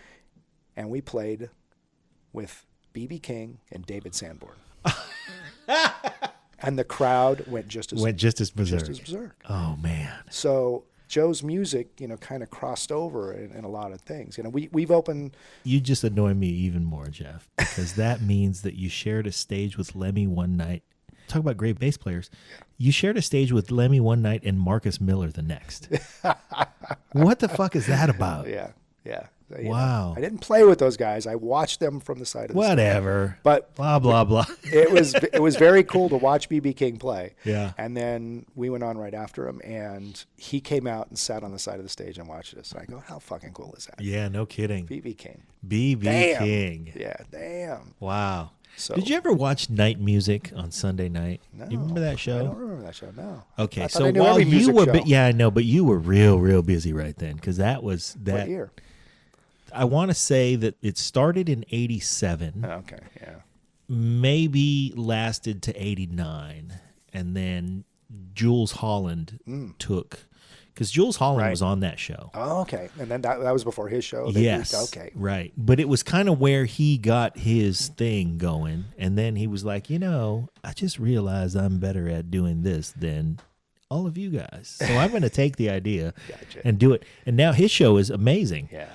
and we played with B.B. King and David Sanborn. And the crowd went just as berserk. Oh, man. So Joe's music, kind of crossed over in a lot of things. We've opened. You just annoy me even more, Jeff, because that means that you shared a stage with Lemmy one night. Talk about great bass players. You shared a stage with Lemmy one night and Marcus Miller the next. What the fuck is that about? Yeah. Wow. I didn't play with those guys. I watched them from the side of the Whatever. stage. But blah, blah, blah. it was very cool to watch B.B. King play. Yeah. And then we went on right after him, and he came out and sat on the side of the stage and watched us. And I go, how fucking cool is that? Yeah, no kidding. B.B. King. B.B. King. Yeah, damn. Wow. So, did you ever watch Night Music on Sunday night? No. You remember that show? I don't remember that show, no. Okay, so while you were, show. Yeah, I know, but you were real busy right then, because that was that. What year? I want to say that it started in 87. Okay, yeah. Maybe lasted to 89. And then Jules Holland took, because Jules Holland was on that show. Oh, okay. And then that was before his show? Yes. Okay. Right. But it was kind of where he got his thing going. And then he was like, I just realized I'm better at doing this than all of you guys. So I'm going to take the idea and do it. And now his show is amazing. Yeah.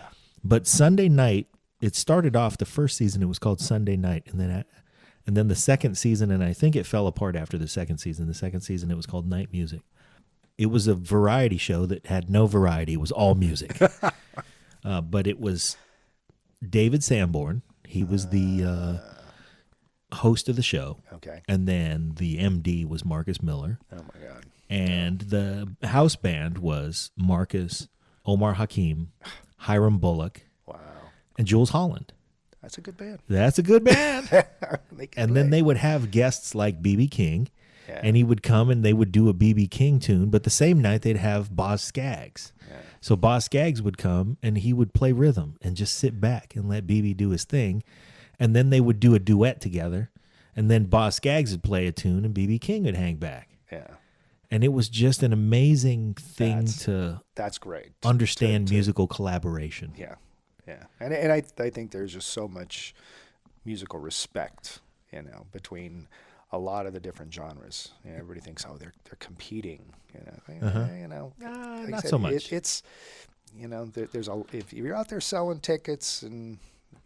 But Sunday night, it started off the first season. It was called Sunday Night, and then the second season, and I think it fell apart after the second season. The second season, it was called Night Music. It was a variety show that had no variety. It was all music. But it was David Sanborn. He was the host of the show. Okay. And then the MD was Marcus Miller. Oh my God. And the house band was Marcus, Omar Hakim, Hiram Bullock, Wow. and Jules Holland. That's a good band. That's a good band. They can And play. then they would have guests like B.B. King, Yeah. and he would come and they would do a B.B. King tune, but the same night they'd have Boz Scaggs. Yeah. So Boz Scaggs would come and he would play rhythm and just sit back and let B.B. do his thing. And then they would do a duet together, and then Boz Scaggs would play a tune and B.B. King would hang back. Yeah. And it was just an amazing thing to That's great. understand musical collaboration. Yeah. Yeah. And I think there's just so much musical respect, between a lot of the different genres. Everybody thinks, oh, they're competing, like not I said, so much. It's, if you're out there selling tickets and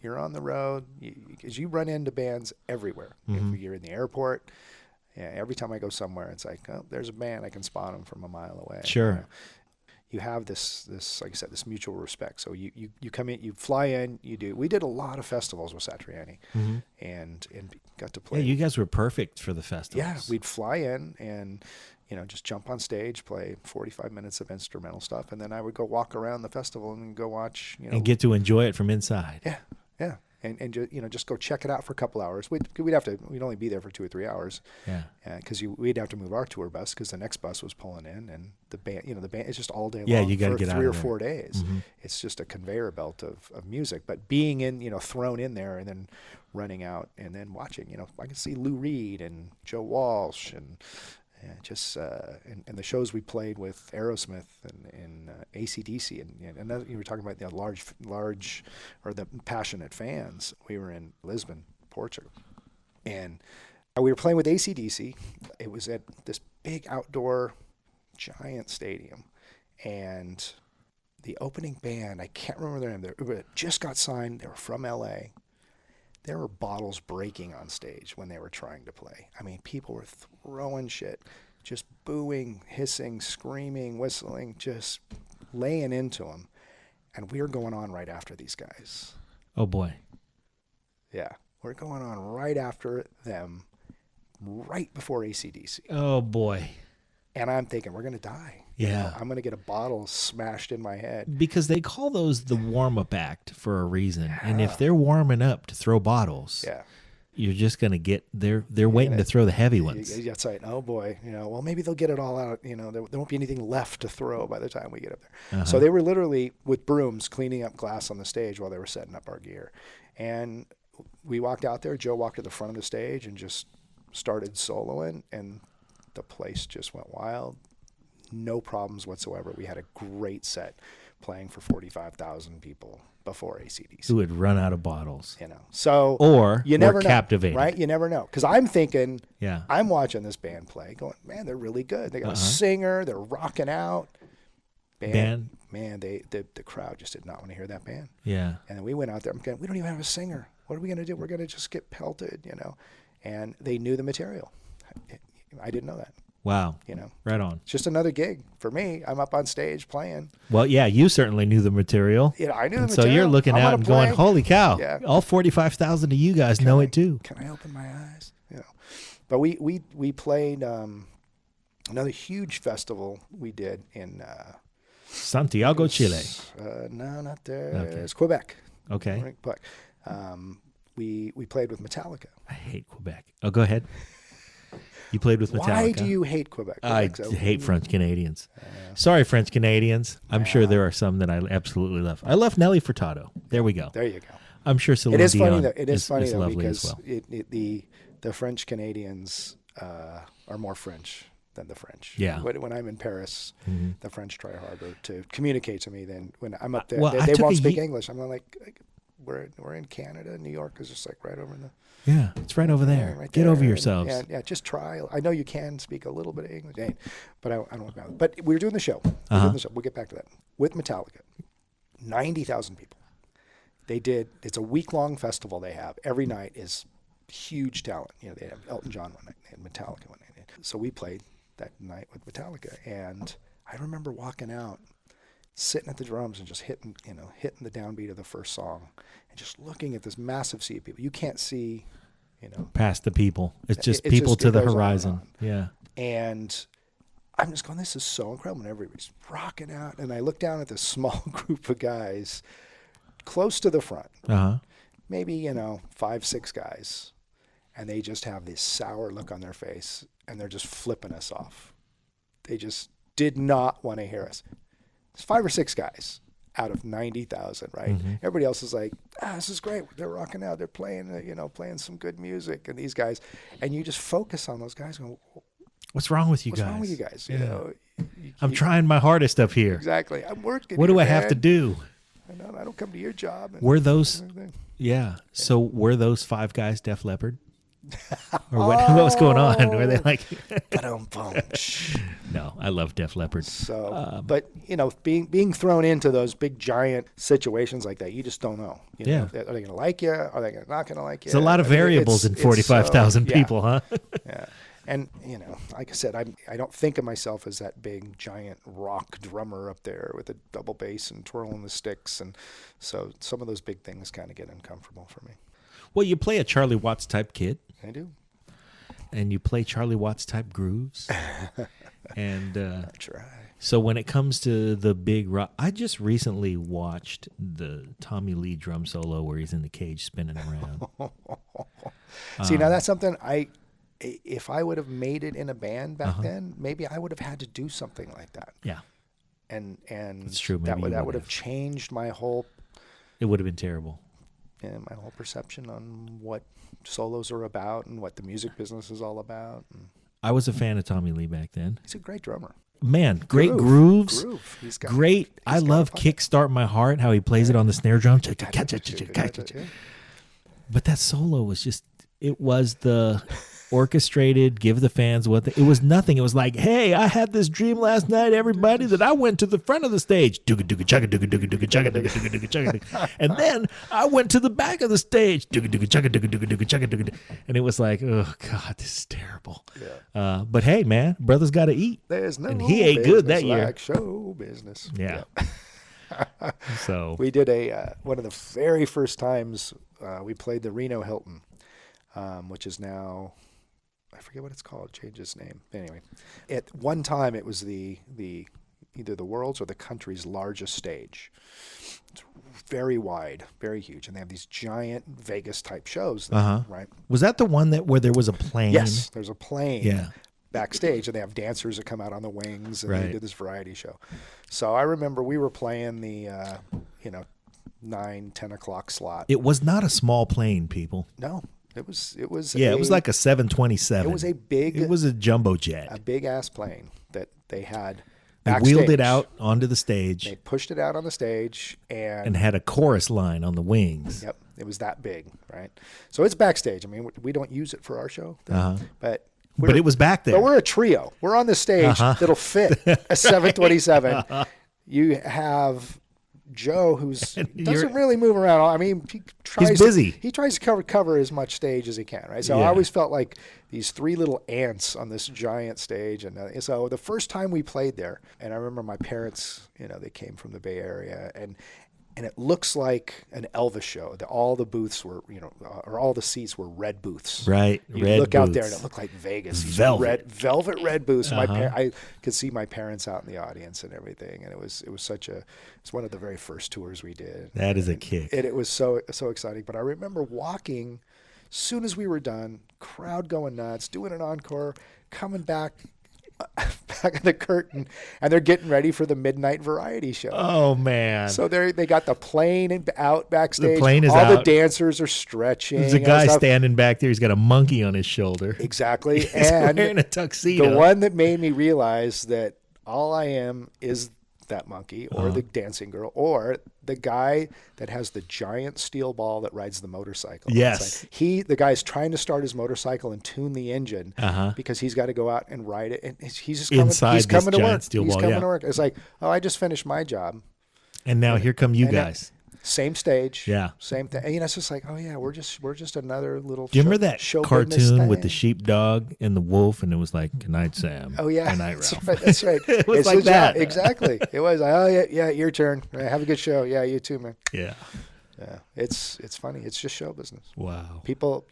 you're on the road, because you run into bands everywhere. If you're in the airport, every time I go somewhere, it's like, oh, there's a band, I can spot them from a mile away. Sure. You have this, like I said, this mutual respect. So you come in, you fly in, we did a lot of festivals with Satriani, and got to play. Yeah, you guys were perfect for the festivals. Yeah, we'd fly in and, just jump on stage, play 45 minutes of instrumental stuff, and then I would go walk around the festival and go watch, and get to enjoy it from inside. Yeah, yeah. And just go check it out for a couple hours. We'd only be there for 2 or 3 hours. Yeah. Because we'd have to move our tour bus because the next bus was pulling in, and the band it's just all day long. Yeah, you got to for get out 3 or of there. 4 days. It's just a conveyor belt of music. But being in, thrown in there and then running out and then watching, I can see Lou Reed and Joe Walsh and the shows we played with Aerosmith and AC/DC and another, you were talking about the large or the passionate fans. We were in Lisbon, Portugal, and we were playing with AC/DC. It was at this big outdoor giant stadium, and the opening band, I can't remember their name, they just got signed. They were from LA. There were bottles breaking on stage when they were trying to play. I mean, people were throwing shit, just booing, hissing, screaming, whistling, just laying into them. And we were going on right after these guys. Oh, boy. Yeah, we're going on right after them, right before AC/DC. Oh, boy. And I'm thinking, we're going to die. Yeah. I'm going to get a bottle smashed in my head. Because they call those the warm-up act for a reason. And if they're warming up to throw bottles, you're just going to get, they're waiting to throw the heavy ones. That's right. Oh, boy. Well, maybe they'll get it all out. There won't be anything left to throw by the time we get up there. So they were literally with brooms cleaning up glass on the stage while they were setting up our gear. And we walked out there. Joe walked to the front of the stage and just started soloing, and the place just went wild. No problems whatsoever. We had a great set playing for 45,000 people before AC/DC. Who had run out of bottles. So Or you never know, captivated. right? You never know. Because I'm thinking, Yeah. I'm watching this band play going, man, they're really good. They got a singer. They're rocking out. Band. Man, the crowd just did not want to hear that band. Yeah. And then we went out there. I'm going, we don't even have a singer. What are we going to do? We're going to just get pelted, And they knew the material. I didn't know that. Wow. Right on. It's just another gig for me. I'm up on stage playing. Well, yeah, you certainly knew the material. I knew the And material. so you're looking I out wanna and going, play. holy cow, Yeah. all 45,000 of you guys know it too. Can I open my eyes? But we played another huge festival we did in Santiago, Chile. No, not there. Okay. It's Quebec. Okay. Right, Quebec. We played with Metallica. I hate Quebec. Oh, go ahead. You played with Metallica. Why do you hate Quebec? I Quebec's hate French Canadians. Sorry, French Canadians. I'm sure there are some that I absolutely love. I love Nelly Furtado. There we go. There you go. I'm sure Celine It is Dion funny though. It is funny though lovely because as well. the French Canadians are more French than the French. Yeah. When I'm in Paris, the French try harder to communicate to me than when I'm up there. Well, I they took won't a speak ye- English. I'm like we're in Canada. New York is just like right over in the. Yeah, it's right over there. Right Get there. over yourselves. Yeah, just try. I know you can speak a little bit of English, but I don't know. But we were doing the show. We'll get back to that. With Metallica, 90,000 people. It's a week-long festival they have. Every night is huge talent. They have Elton John one night, they had Metallica one night. So we played that night with Metallica. And I remember walking out, sitting at the drums and just hitting the downbeat of the first song and just looking at this massive sea of people. You can't see, Past the people. It's just It people just- to it the goes on and horizon. on. Yeah. And I'm just going, this is so incredible. And everybody's rocking out. And I look down at this small group of guys close to the front, Uh-huh. maybe, 5, 6 guys. And they just have this sour look on their face. And they're just flipping us off. They just did not want to hear us. It's 5 or 6 guys out of 90,000, right? Mm-hmm. Everybody else is like, this is great. They're rocking out. They're playing, playing some good music. And these guys, and you just focus on those guys going, What's wrong with you what's guys? wrong with you guys? Yeah. I'm trying my hardest up here. Exactly. I'm working. What do here, I have to man. do? I don't come to your job. And Were those, everything. yeah. So were those 5 guys Def Leppard? Or what was going on? Were they like, Ba-dum-bum. no, I love Def Leppard. So, but being thrown into those big giant situations like that, you just don't know. Yeah. Are they going to like you? Are they not going to like you? There's a lot of variables in 45,000 people, huh? Yeah. And, like I said, I don't think of myself as that big, giant rock drummer up there with a double bass and twirling the sticks. And so some of those big things kind of get uncomfortable for me. Well, you play a Charlie Watts type kid. I do. And you play Charlie Watts type grooves. And I try. so when it comes to the big rock, I just recently watched the Tommy Lee drum solo where he's in the cage spinning around. See, now that's something if I would have made it in a band back then, maybe I would have had to do something like that. Yeah, And it's true. Maybe that would have changed my whole It would have been terrible. my whole perception on what solos are about and what the music business is all about. And I was a fan of Tommy Lee back then. he's a great drummer. Man, great grooves. Groove. He's got Great. I love Kickstart My Heart, how he plays it on the snare drum. Yeah. But that solo was just, it was the orchestrated, give the fans what it was nothing. It was like, hey, I had this dream last night, everybody, that I went to the front of the stage. And then I went to the back of the stage. And it was like, oh, God, this is terrible. Yeah. But hey, man, brother's got to eat. There's no And he ate good that year. like show business. Yeah. So We did one of the very first times we played the Reno Hilton, which is now, I forget what it's called, changed its name. Anyway, at one time it was the either the world's or the country's largest stage. It's very wide, very huge, and they have these giant Vegas type shows, right? was that the one where there was a plane? Yes, there's a plane. Yeah. Backstage, and they have dancers that come out on the wings, and Right. they did this variety show. So I remember we were playing the 9-10 o'clock slot. It was not a small plane, people. No, it was It was like a 727. it was a big, It was a jumbo jet. a big ass plane that they had. They Backstage. wheeled it out onto the stage They pushed it out on the stage, and had a chorus line on the wings. yep, it was that big, right? So it's backstage. I mean, we don't use it for our show, but But it was back there. But we're a trio. We're on the stage that'll fit a 727. You have Joe, who's doesn't really move around. I mean, He's busy. He tries to cover as much stage as he can, right? So I always felt like these 3 little ants on this giant stage. And so the first time we played there, and I remember my parents, they came from the Bay Area, and it looks like an Elvis show. All the booths were, or all the seats were red booths. Right, You red look out there booths. and it looked like Vegas. These Velvet. velvet red booths. I could see my parents out in the audience and everything, and it was it's one of the very first tours we did. That is a kick. And it was so exciting. But I remember walking, soon as we were done, crowd going nuts, doing an encore, coming back of the curtain, and they're getting ready for the midnight variety show. Oh, man. So they got the plane out backstage. The plane is all out. the dancers are stretching. There's a and guy stuff. standing back there. He's got a monkey on his shoulder. Exactly. He's And wearing a tuxedo. the one that made me realize that all I am is that monkey or the dancing girl or the guy that has the giant steel ball that rides the motorcycle. Yes. It's like the guy's trying to start his motorcycle and tune the engine because he's got to go out and ride it. And he's just coming, Inside he's this coming to giant work. steel He's ball, coming yeah. to work. It's like, oh, I just finished my job. And now here come you And guys. Same stage. Yeah. Same thing. And, it's just like, oh yeah, we're just another little. Do you remember that show business cartoon with the thing. sheepdog and the wolf? And it was like, good night, Sam. Oh yeah, Good night, that's Ralph. right. That's right. It was It's like legit. that. Exactly. It was. Oh yeah, your turn. Have a good show. Yeah, you too, man. Yeah. Yeah. It's funny. It's just show business. Wow. People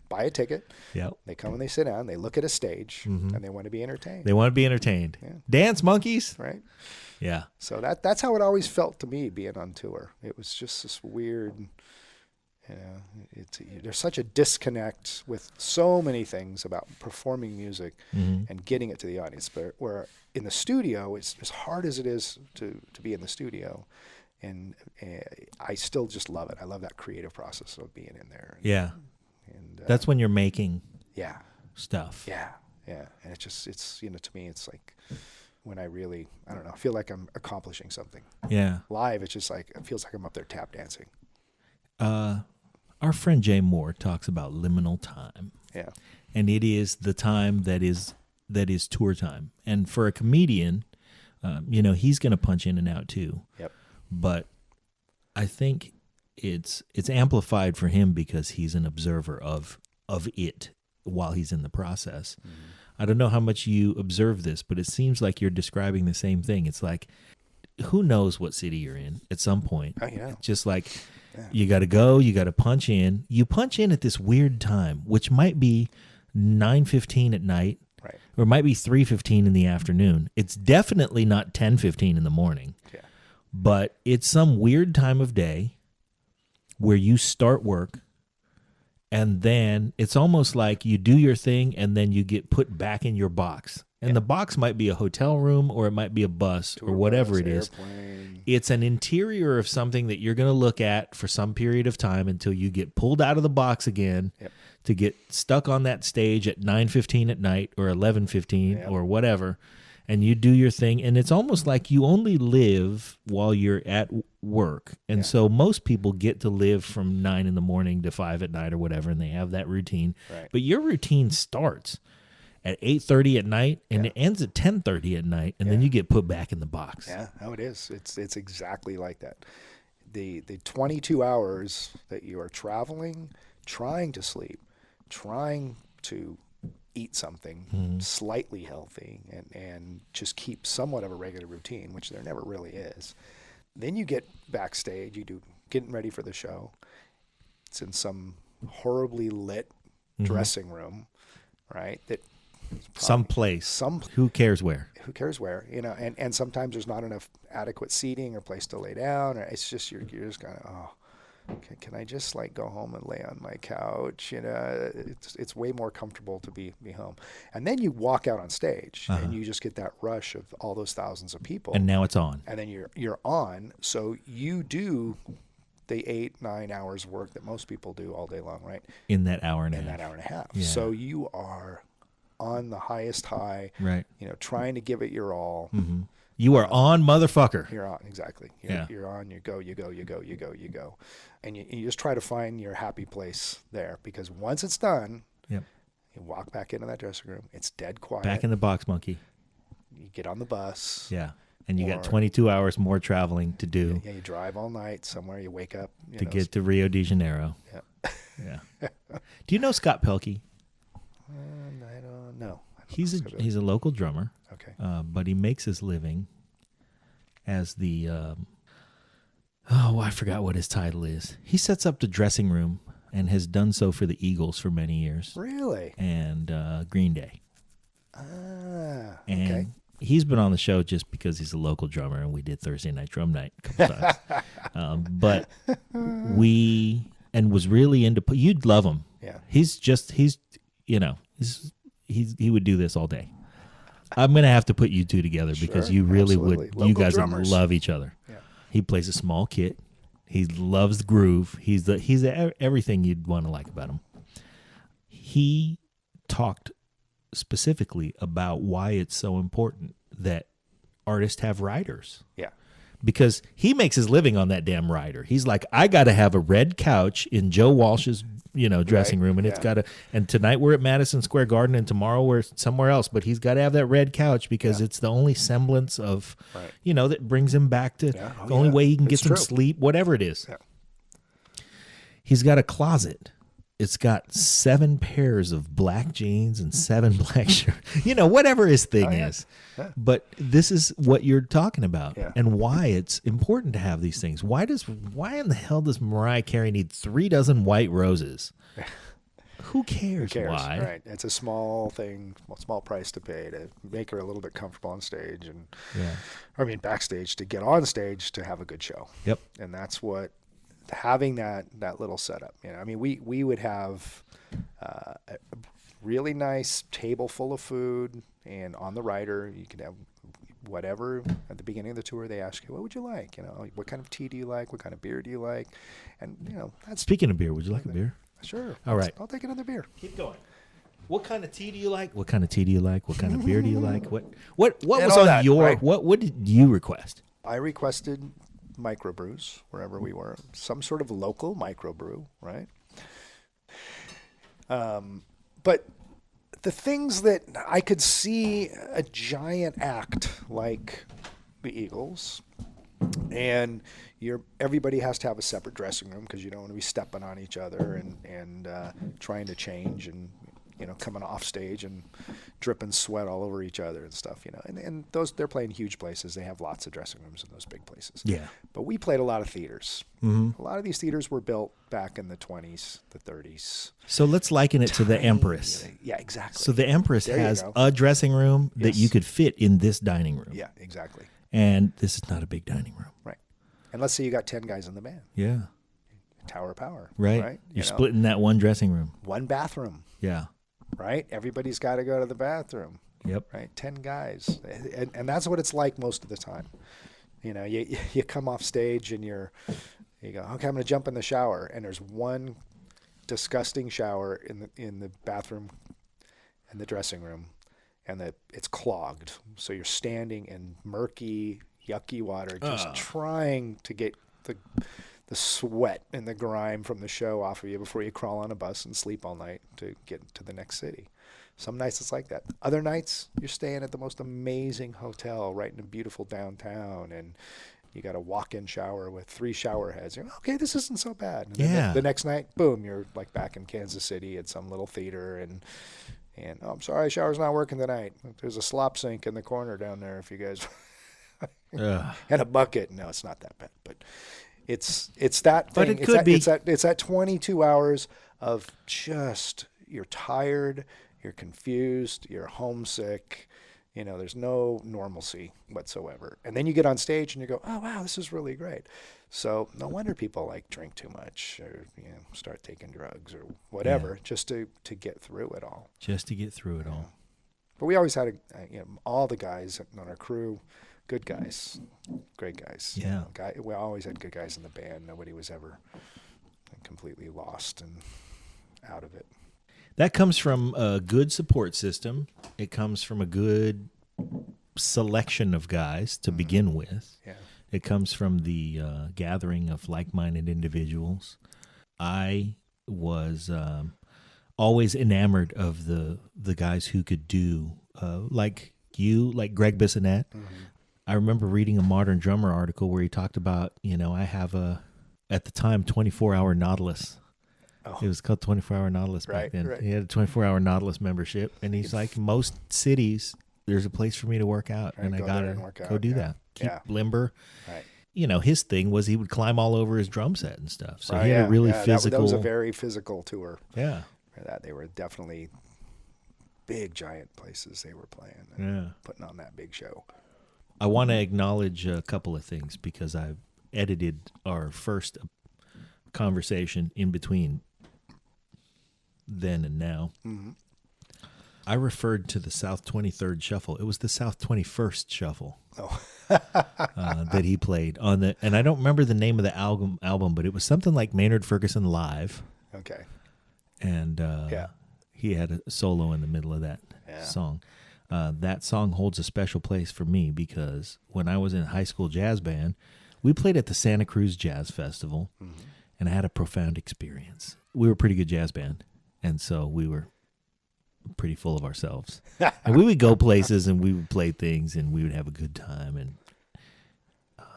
buy a ticket. Yep. They come and they sit down. They look at a stage, Mm-hmm. and they want to be entertained. They want to be entertained. Yeah. Dance monkeys. Right. Yeah. So that's how it always felt to me being on tour. It was just this weird, there's such a disconnect with so many things about performing music Mm-hmm. and getting it to the audience. But where in the studio, it's as hard as it is to be in the studio. And I still just love it. I love that creative process of being in there. Yeah. And That's when you're making yeah. stuff. Yeah. Yeah. And it's to me, it's like when I really, I don't know, I feel like I'm accomplishing something. Yeah. Live, it's just like, it feels like I'm up there tap dancing. Our friend Jay Moore talks about liminal time. Yeah. And it is the time that is tour time. And for a comedian, he's going to punch in and out too. Yep. But I think it's amplified for him because he's an observer of it while he's in the process. Mm-hmm. I don't know how much you observe this, but it seems like you're describing the same thing. It's like, who knows what city you're in at some point. Oh, yeah. Just like you got to go, you got to punch in. You punch in at this weird time, which might be 9:15 at night, right, or it might be 3:15 in the afternoon. It's definitely not 10:15 in the morning. Yeah. But it's some weird time of day where you start work, and then it's almost like you do your thing and then you get put back in your box. And the box might be a hotel room, or it might be a bus, or whatever it is. Airplane. It's an interior of something that you're going to look at for some period of time until you get pulled out of the box again to get stuck on that stage at 9:15 at night or 11:15 or whatever. And you do your thing, and it's almost like you only live while you're at work. And so most people get to live from 9 in the morning to 5 at night or whatever, and they have that routine. Right. But your routine starts at 8:30 at night, and it ends at 10:30 at night, and then you get put back in the box. Yeah, how it is. It's exactly like that. The 22 hours that you are traveling, trying to sleep, trying to eat something slightly healthy and just keep somewhat of a regular routine, which there never really is. Then you get backstage, getting ready for the show. It's in some horribly lit dressing room, right? That Someplace. Who cares where? Who cares where? And sometimes there's not enough adequate seating or place to lay down, or it's just you're just kind of can I just like go home and lay on my couch? It's way more comfortable to be home. And then you walk out on stage and you just get that rush of all those thousands of people. And now it's on. And then you're on. So you do the 8-9 hours work that most people do all day long, right? In that hour and a half. In that hour and a half. Yeah. So you are on the highest high, right? Trying to give it your all. Mm-hmm. You are on, motherfucker. You're on, exactly. You're on, you go. And you just try to find your happy place there, because once it's done, you walk back into that dressing room, it's dead quiet. Back in the box, monkey. You get on the bus. Yeah. And you got 22 hours more traveling to do. Yeah, you drive all night somewhere, you wake up. To get to Rio de Janeiro. Yeah. Yeah. Do you know Scott Pelkey? I don't know. He's a local drummer. Okay. But he makes his living as the I forgot what his title is. He sets up the dressing room and has done so for the Eagles for many years. Really? And Green Day. Okay. And he's been on the show just because he's a local drummer, and we did Thursday Night Drum Night a couple times. But was really into. You'd love him. Yeah. He would do this all day. I'm gonna have to put you two together because you really absolutely. would. Local you guys drummers. would love each other. Yeah. He plays a small kit. He loves the groove. He's everything you'd want to like about him. He talked specifically about why it's so important that artists have writers. Yeah. Because he makes his living on that damn rider. He's like, I got to have a red couch in Joe Walsh's, dressing room, and it's got to. And tonight we're at Madison Square Garden, and tomorrow we're somewhere else. But he's got to have that red couch because it's the only semblance of, that brings him back to the only way he can get some sleep, whatever it is. Yeah. He's got a closet it's got 7 pairs of black jeans and 7 black shirts. Whatever his thing is. Yeah. But this is what you're talking about, Yeah. and why it's important to have these things. Why in the hell does Mariah Carey need 3 dozen white roses? Who cares? Why? Right. It's a small thing, small price to pay to make her a little bit comfortable on stage backstage, to get on stage to have a good show. Yep. And that's what having that little setup. We would have a really nice table full of food, and on the rider you could have whatever. At the beginning of the tour, they ask you, what would you like? What kind of tea do you like? What kind of beer do you like? And that's Speaking of beer, would you like a beer? Sure. All right. I'll take another beer. Keep going. What kind of tea do you like? What kind of tea do you like? What kind of beer do you like? What was all on that, your right. what did you request? I requested microbrews wherever we were, some sort of local microbrew, right? But the things that I could see a giant act like the Eagles, and everybody has to have a separate dressing room because you don't want to be stepping on each other and trying to change and coming off stage and dripping sweat all over each other and stuff. And those, they're playing huge places. They have lots of dressing rooms in those big places. Yeah. But we played a lot of theaters. Mm-hmm. A lot of these theaters were built back in the 20s, the 30s. So let's liken it to the Empress. Yeah, exactly. So the Empress There you has go. a dressing room that Yes. you could fit in this dining room. Yeah, exactly. And this is not a big dining room. Right. And let's say you got 10 guys in the band. Yeah. Tower of power. Right. You're splitting that one dressing room. One bathroom. Yeah. Right? Everybody's got to go to the bathroom. Yep. Right? 10 guys. And that's what it's like most of the time. You come off stage and you go, okay, I'm going to jump in the shower. And there's one disgusting shower in the bathroom and the dressing room. And it's clogged. So you're standing in murky, yucky water, just trying to get the sweat and the grime from the show off of you before you crawl on a bus and sleep all night to get to the next city. Some nights it's like that. Other nights you're staying at the most amazing hotel right in a beautiful downtown, and you got a walk-in shower with 3 shower heads. You're like, okay, this isn't so bad. And then the next night, boom, you're like back in Kansas City at some little theater, and oh, I'm sorry, shower's not working tonight. There's a slop sink in the corner down there if you guys and a bucket. No, it's not that bad, but it's that thing. But it could be. It's that 22 hours of just, you're tired, you're confused, you're homesick. There's no normalcy whatsoever. And then you get on stage and you go, oh, wow, this is really great. So no wonder people drink too much or start taking drugs or whatever, just to get through it all. Just to get through it all. But we always had all the guys on our crew, good guys, great guys. Yeah. We always had good guys in the band. Nobody was ever completely lost and out of it. That comes from a good support system. It comes from a good selection of guys to begin with. Yeah. It comes from the gathering of like-minded individuals. I was always enamored of the guys who could do like Greg Bissonette. Mm-hmm. I remember reading a Modern Drummer article where he talked about, I have at the time, 24-hour Nautilus. Oh. It was called 24-hour Nautilus back then. Right. He had a 24-hour Nautilus membership, and he's like, most cities, there's a place for me to work out, and I got to go do that. Keep limber. Right. His thing was he would climb all over his drum set and stuff. So he had a really physical. That was a very physical tour. Yeah. They were definitely big, giant places they were playing and putting on that big show. I want to acknowledge a couple of things because I've edited our first conversation in between then and now. Mm-hmm. I referred to the South 23rd Shuffle. It was the South 21st Shuffle that he played on the, and I don't remember the name of the album, but it was something like Maynard Ferguson Live. Okay. And he had a solo in the middle of that song. That song holds a special place for me because when I was in high school jazz band, we played at the Santa Cruz Jazz Festival, and I had a profound experience. We were a pretty good jazz band, and so we were pretty full of ourselves. And we would go places, and we would play things, and we would have a good time. And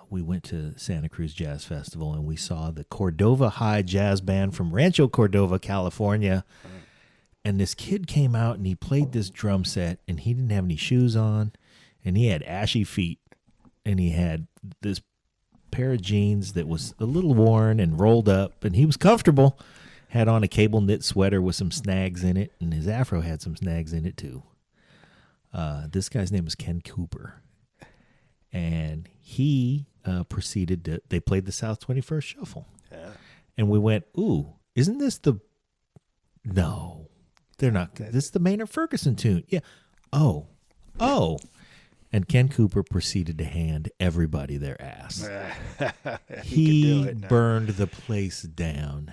we went to Santa Cruz Jazz Festival, and we saw the Cordova High Jazz Band from Rancho Cordova, California. And this kid came out, and he played this drum set, and he didn't have any shoes on, and he had ashy feet, and he had this pair of jeans that was a little worn and rolled up, and he was comfortable. Had on a cable knit sweater with some snags in it, and his afro had some snags in it too. This guy's name was Ken Cooper, and he proceeded to. They played the South 21st Shuffle, and we went, "Ooh, isn't this the?" No, they're not. This is the Maynard Ferguson tune. Yeah. Oh. And Ken Cooper proceeded to hand everybody their ass. He burned the place down.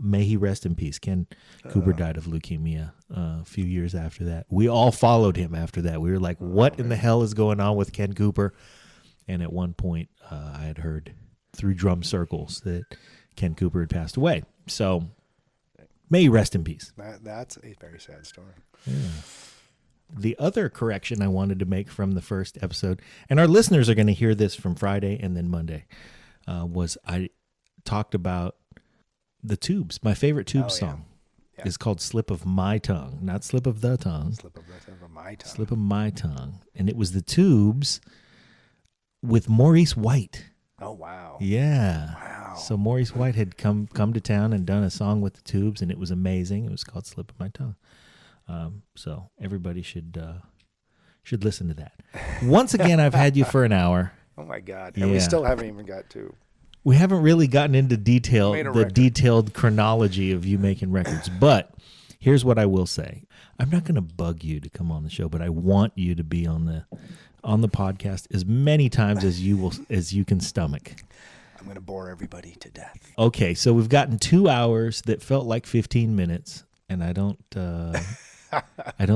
May he rest in peace. Ken Cooper died of leukemia a few years after that. We all followed him after that. We were like, what in the hell is going on with Ken Cooper? And at one point, I had heard through drum circles that Ken Cooper had passed away. So may he rest in peace. That's a very sad story. Yeah. The other correction I wanted to make from the first episode, and our listeners are going to hear this from Friday and then Monday, was I talked about the Tubes. My favorite Tubes song is called Slip of My Tongue, not Slip of the Tongue. Slip of My Tongue. Slip of My Tongue. And it was the Tubes with Maurice White. Oh, wow. Yeah. Wow. So Maurice White had come to town and done a song with the Tubes, and it was amazing. It was called Slip of My Tongue. So everybody should listen to that. Once again, I've had you for an hour. Oh my God! And we still haven't even got to. We haven't really gotten into detailed chronology of you making records. But here's what I will say: I'm not going to bug you to come on the show, but I want you to be on the podcast as many times as you can stomach. I'm going to bore everybody to death. Okay, so we've gotten 2 hours that felt like 15 minutes, and I don't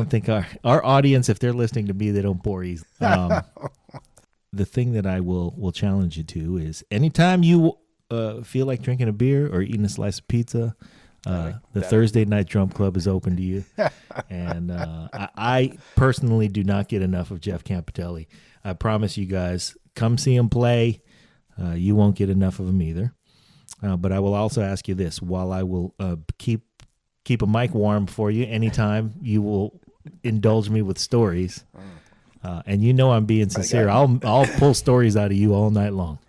think our audience, if they're listening to me, they don't bore easily. The thing that I will challenge you to is anytime you feel like drinking a beer or eating a slice of pizza, the Thursday Night Drum Club is open to you. And I personally do not get enough of Jeff Campitelli. I promise you guys, come see him play. You won't get enough of him either. But I will also ask you this, while I will keep a mic warm for you anytime you will indulge me with stories. And you know I'm being sincere. I'll pull stories out of you all night long.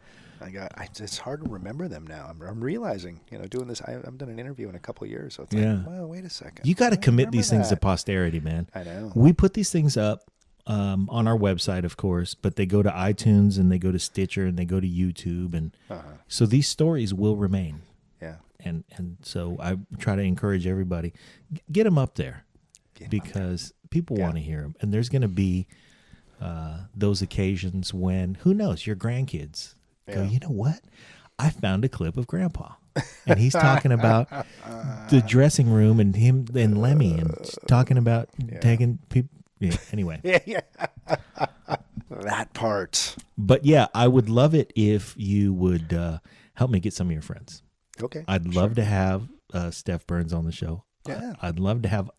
It's hard to remember them now. I'm realizing, doing this. I've done an interview in a couple of years, so it's like, well, wait a second. You got to commit these things to posterity, man. I know. We put these things up on our website, of course, but they go to iTunes and they go to Stitcher and they go to YouTube, and so these stories will remain. Yeah. And so I try to encourage everybody, get them up there, because people want to hear them, and there's going to be those occasions when, who knows, your grandkids go, you know what? I found a clip of Grandpa, and he's talking about the dressing room and him and Lemmy, and talking about taking people. Yeah. Anyway, that part. But yeah, I would love it if you would help me get some of your friends. Okay, I'd love to have Steph Burns on the show. Yeah, I'd love to have.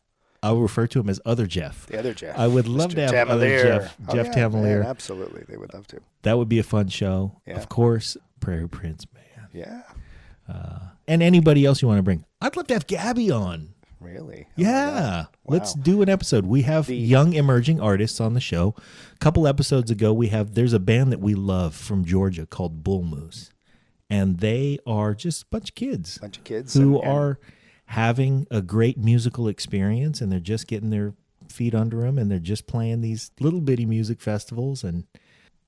I'll refer to him as Other Jeff. The other Jeff. I would love to have Other Jeff. Jeff Tamalier. Man, absolutely, they would love to. That would be a fun show. Yeah. Of course, Prairie Prince, man. Yeah. And anybody else you want to bring. I'd love to have Gabby on. Really? Oh, yeah. wow. Let's do an episode. We have young emerging artists on the show. A couple episodes ago, there's a band that we love from Georgia called Bull Moose. And they are just a bunch of kids. Who are having a great musical experience, and they're just getting their feet under them, and they're just playing these little bitty music festivals. And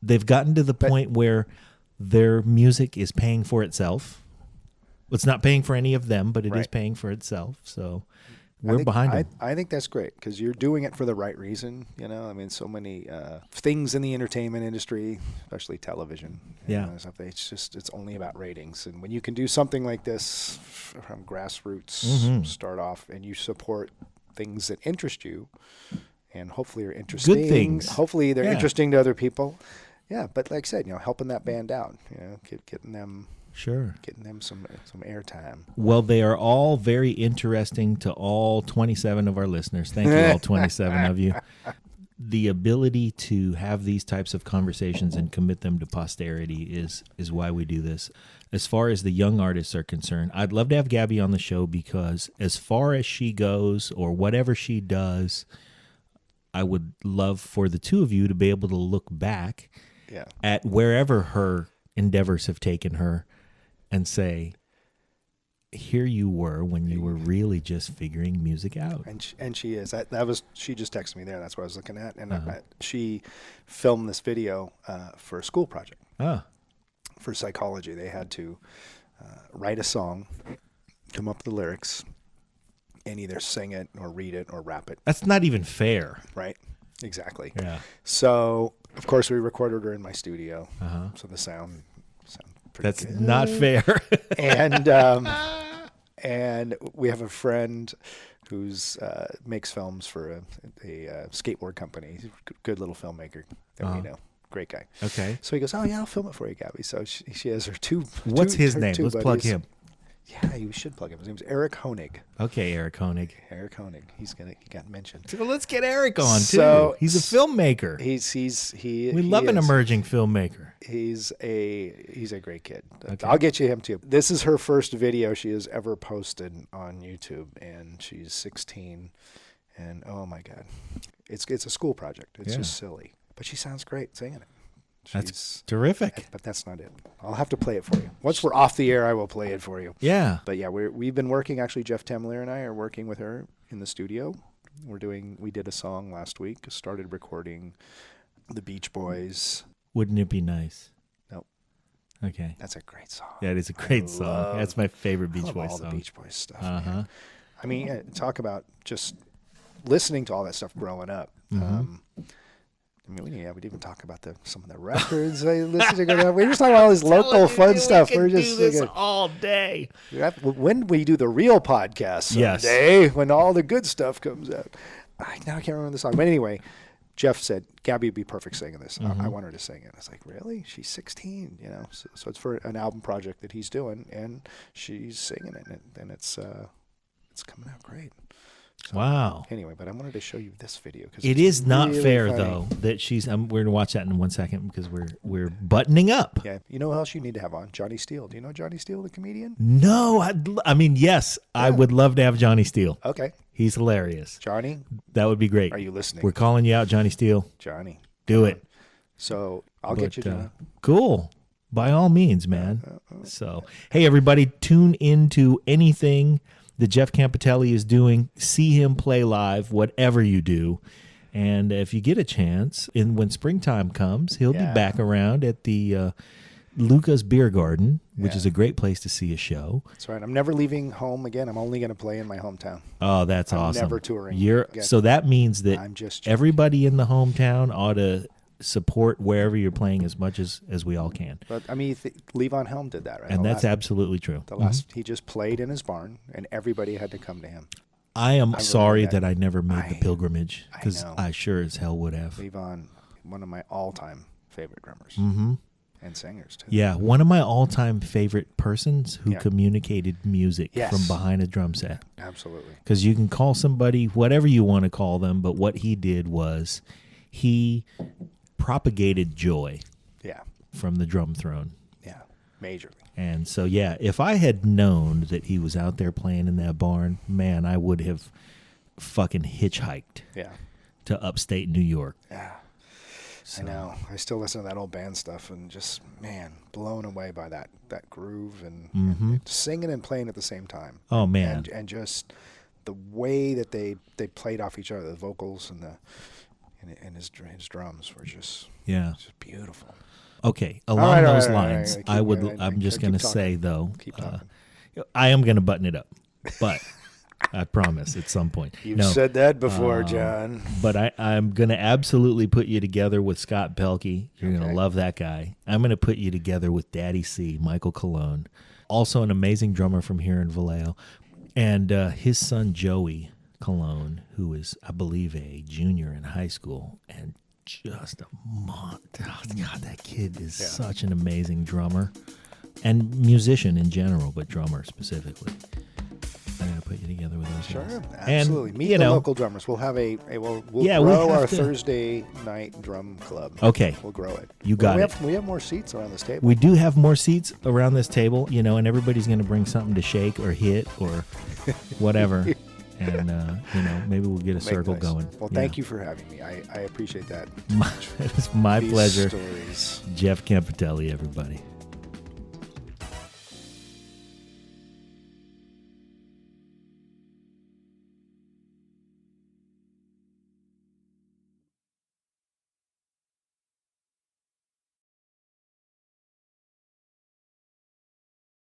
they've gotten to the point where their music is paying for itself. It's not paying for any of them, but it is paying for itself. So we're behind them. I think that's great, because you're doing it for the right reason. I mean, so many things in the entertainment industry, especially television. Stuff, it's only about ratings. And when you can do something like this from grassroots, start off, and you support things that interest you, and hopefully are interesting. Good things. Hopefully they're interesting to other people. Yeah, but like I said, helping that band out, getting them. Sure. Getting them some airtime. Well, they are all very interesting to all 27 of our listeners. Thank you, all 27 of you. the ability to have these types of conversations and commit them to posterity is why we do this. As far as the young artists are concerned, I'd love to have Gabby on the show because as far as she goes or whatever she does, I would love for the two of you to be able to look back at wherever her endeavors have taken her and say, here you were when you were really just figuring music out. And she is. She just texted me there. That's what I was looking at. And she filmed this video for a school project. For psychology. They had to write a song, come up with the lyrics, and either sing it or read it or rap it. That's not even fair. Right. Exactly. Yeah. So, of course, we recorded her in my studio. So the sound pretty That's good. not fair. And we have a friend who's makes films for a skateboard company. He's a good little filmmaker that we know. Great guy. Okay. So he goes, oh, yeah, I'll film it for you, Gabby. So she has her two. What's his name? Let's plug buddies. him. Yeah, you should plug him. His name's Eric Honig. Okay, Eric Honig. Eric Honig. He got mentioned. So let's get Eric on too. So, he's a filmmaker. We love an emerging filmmaker. He's a great kid. Okay. I'll get you him too. This is her first video she has ever posted on YouTube, and she's 16. And oh my God, it's a school project. It's just silly, but she sounds great singing it. That's terrific. But that's not it. I'll have to play it for you. Once we're off the air, I will play it for you. Yeah. But yeah, we've been working. Actually, Jeff Temler and I are working with her in the studio. We did a song last week. Started recording the Beach Boys. Wouldn't it be nice? Nope. Okay. That's a great song. Yeah, it is a great song. That's my favorite Beach Boys all song. the Beach Boys stuff. Man. I mean, talk about just listening to all that stuff growing up. I mean, we didn't even talk about some of the records I listened to. We're just talking about all this local fun stuff. We're just do this all day. When we do the real podcast someday, when all the good stuff comes out. Now I can't remember the song. But anyway, Jeff said, Gabby would be perfect singing this. I want her to sing it. I was like, really? She's 16, you know? So it's for an album project that he's doing, and she's singing it, and it's coming out great. So, wow. Anyway, but I wanted to show you this video because it is not really fair funny. though that she's. We're gonna watch that in 1 second because we're buttoning up. Yeah, you know who else you need to have on? Johnny Steele. Do you know Johnny Steele, the comedian? No, I mean yes, I would love to have Johnny Steele. Okay, he's hilarious. Johnny, that would be great. Are you listening? We're calling you out, Johnny Steele. Johnny, do it. So I'll get you, Johnny. Cool. By all means, man. So, hey, everybody, tune into anything that Jeff Campitelli is doing. See him play live, whatever you do. And if you get a chance, when springtime comes, he'll be back around at the Luca's Beer Garden, which is a great place to see a show. That's right. I'm never leaving home again. I'm only going to play in my hometown. Oh, that's awesome. Never touring. So that means that everybody in the hometown ought to support wherever you're playing as much as we all can. But I mean, Levon Helm did that, right? And that's absolutely true. The last he just played in his barn, and everybody had to come to him. I am sorry that I never made the pilgrimage because I sure as hell would have. Levon, one of my all-time favorite drummers and singers too. Yeah, one of my all-time favorite persons who communicated music from behind a drum set. Absolutely. Because you can call somebody whatever you want to call them, but what he did was he propagated joy from the drum throne. Yeah, majorly. And so, if I had known that he was out there playing in that barn, man, I would have fucking hitchhiked to upstate New York. Yeah, so. I know. I still listen to that old band stuff and just, man, blown away by that groove and singing and playing at the same time. Oh, man. And just the way that they played off each other, the vocals and his drums were just beautiful. Okay, along those lines, I'm just going to say though, I am going to button it up, but I promise at some point. You've said that before, John. But I'm going to absolutely put you together with Scott Pelkey. You're going to love that guy. I'm going to put you together with Daddy C, Michael Colon, also an amazing drummer from here in Vallejo, and his son Joey Colon, who is, I believe, a junior in high school, and just a God, that kid is such an amazing drummer and musician in general, but drummer specifically. I'm going to put put you together with those Sure, guys. absolutely. And, Meet you the know, local drummers. We'll have we'll Yeah, we grow have our to- Thursday night drum club. Okay. We'll grow it. You got we it. We have more seats around this table. We do have more seats around this table, you know, and everybody's going to bring something to shake or hit or whatever. And, you know, maybe we'll get a circle going. Well, thank you for having me. I appreciate that. It's my These pleasure. Stories. Jeff Campitelli, everybody.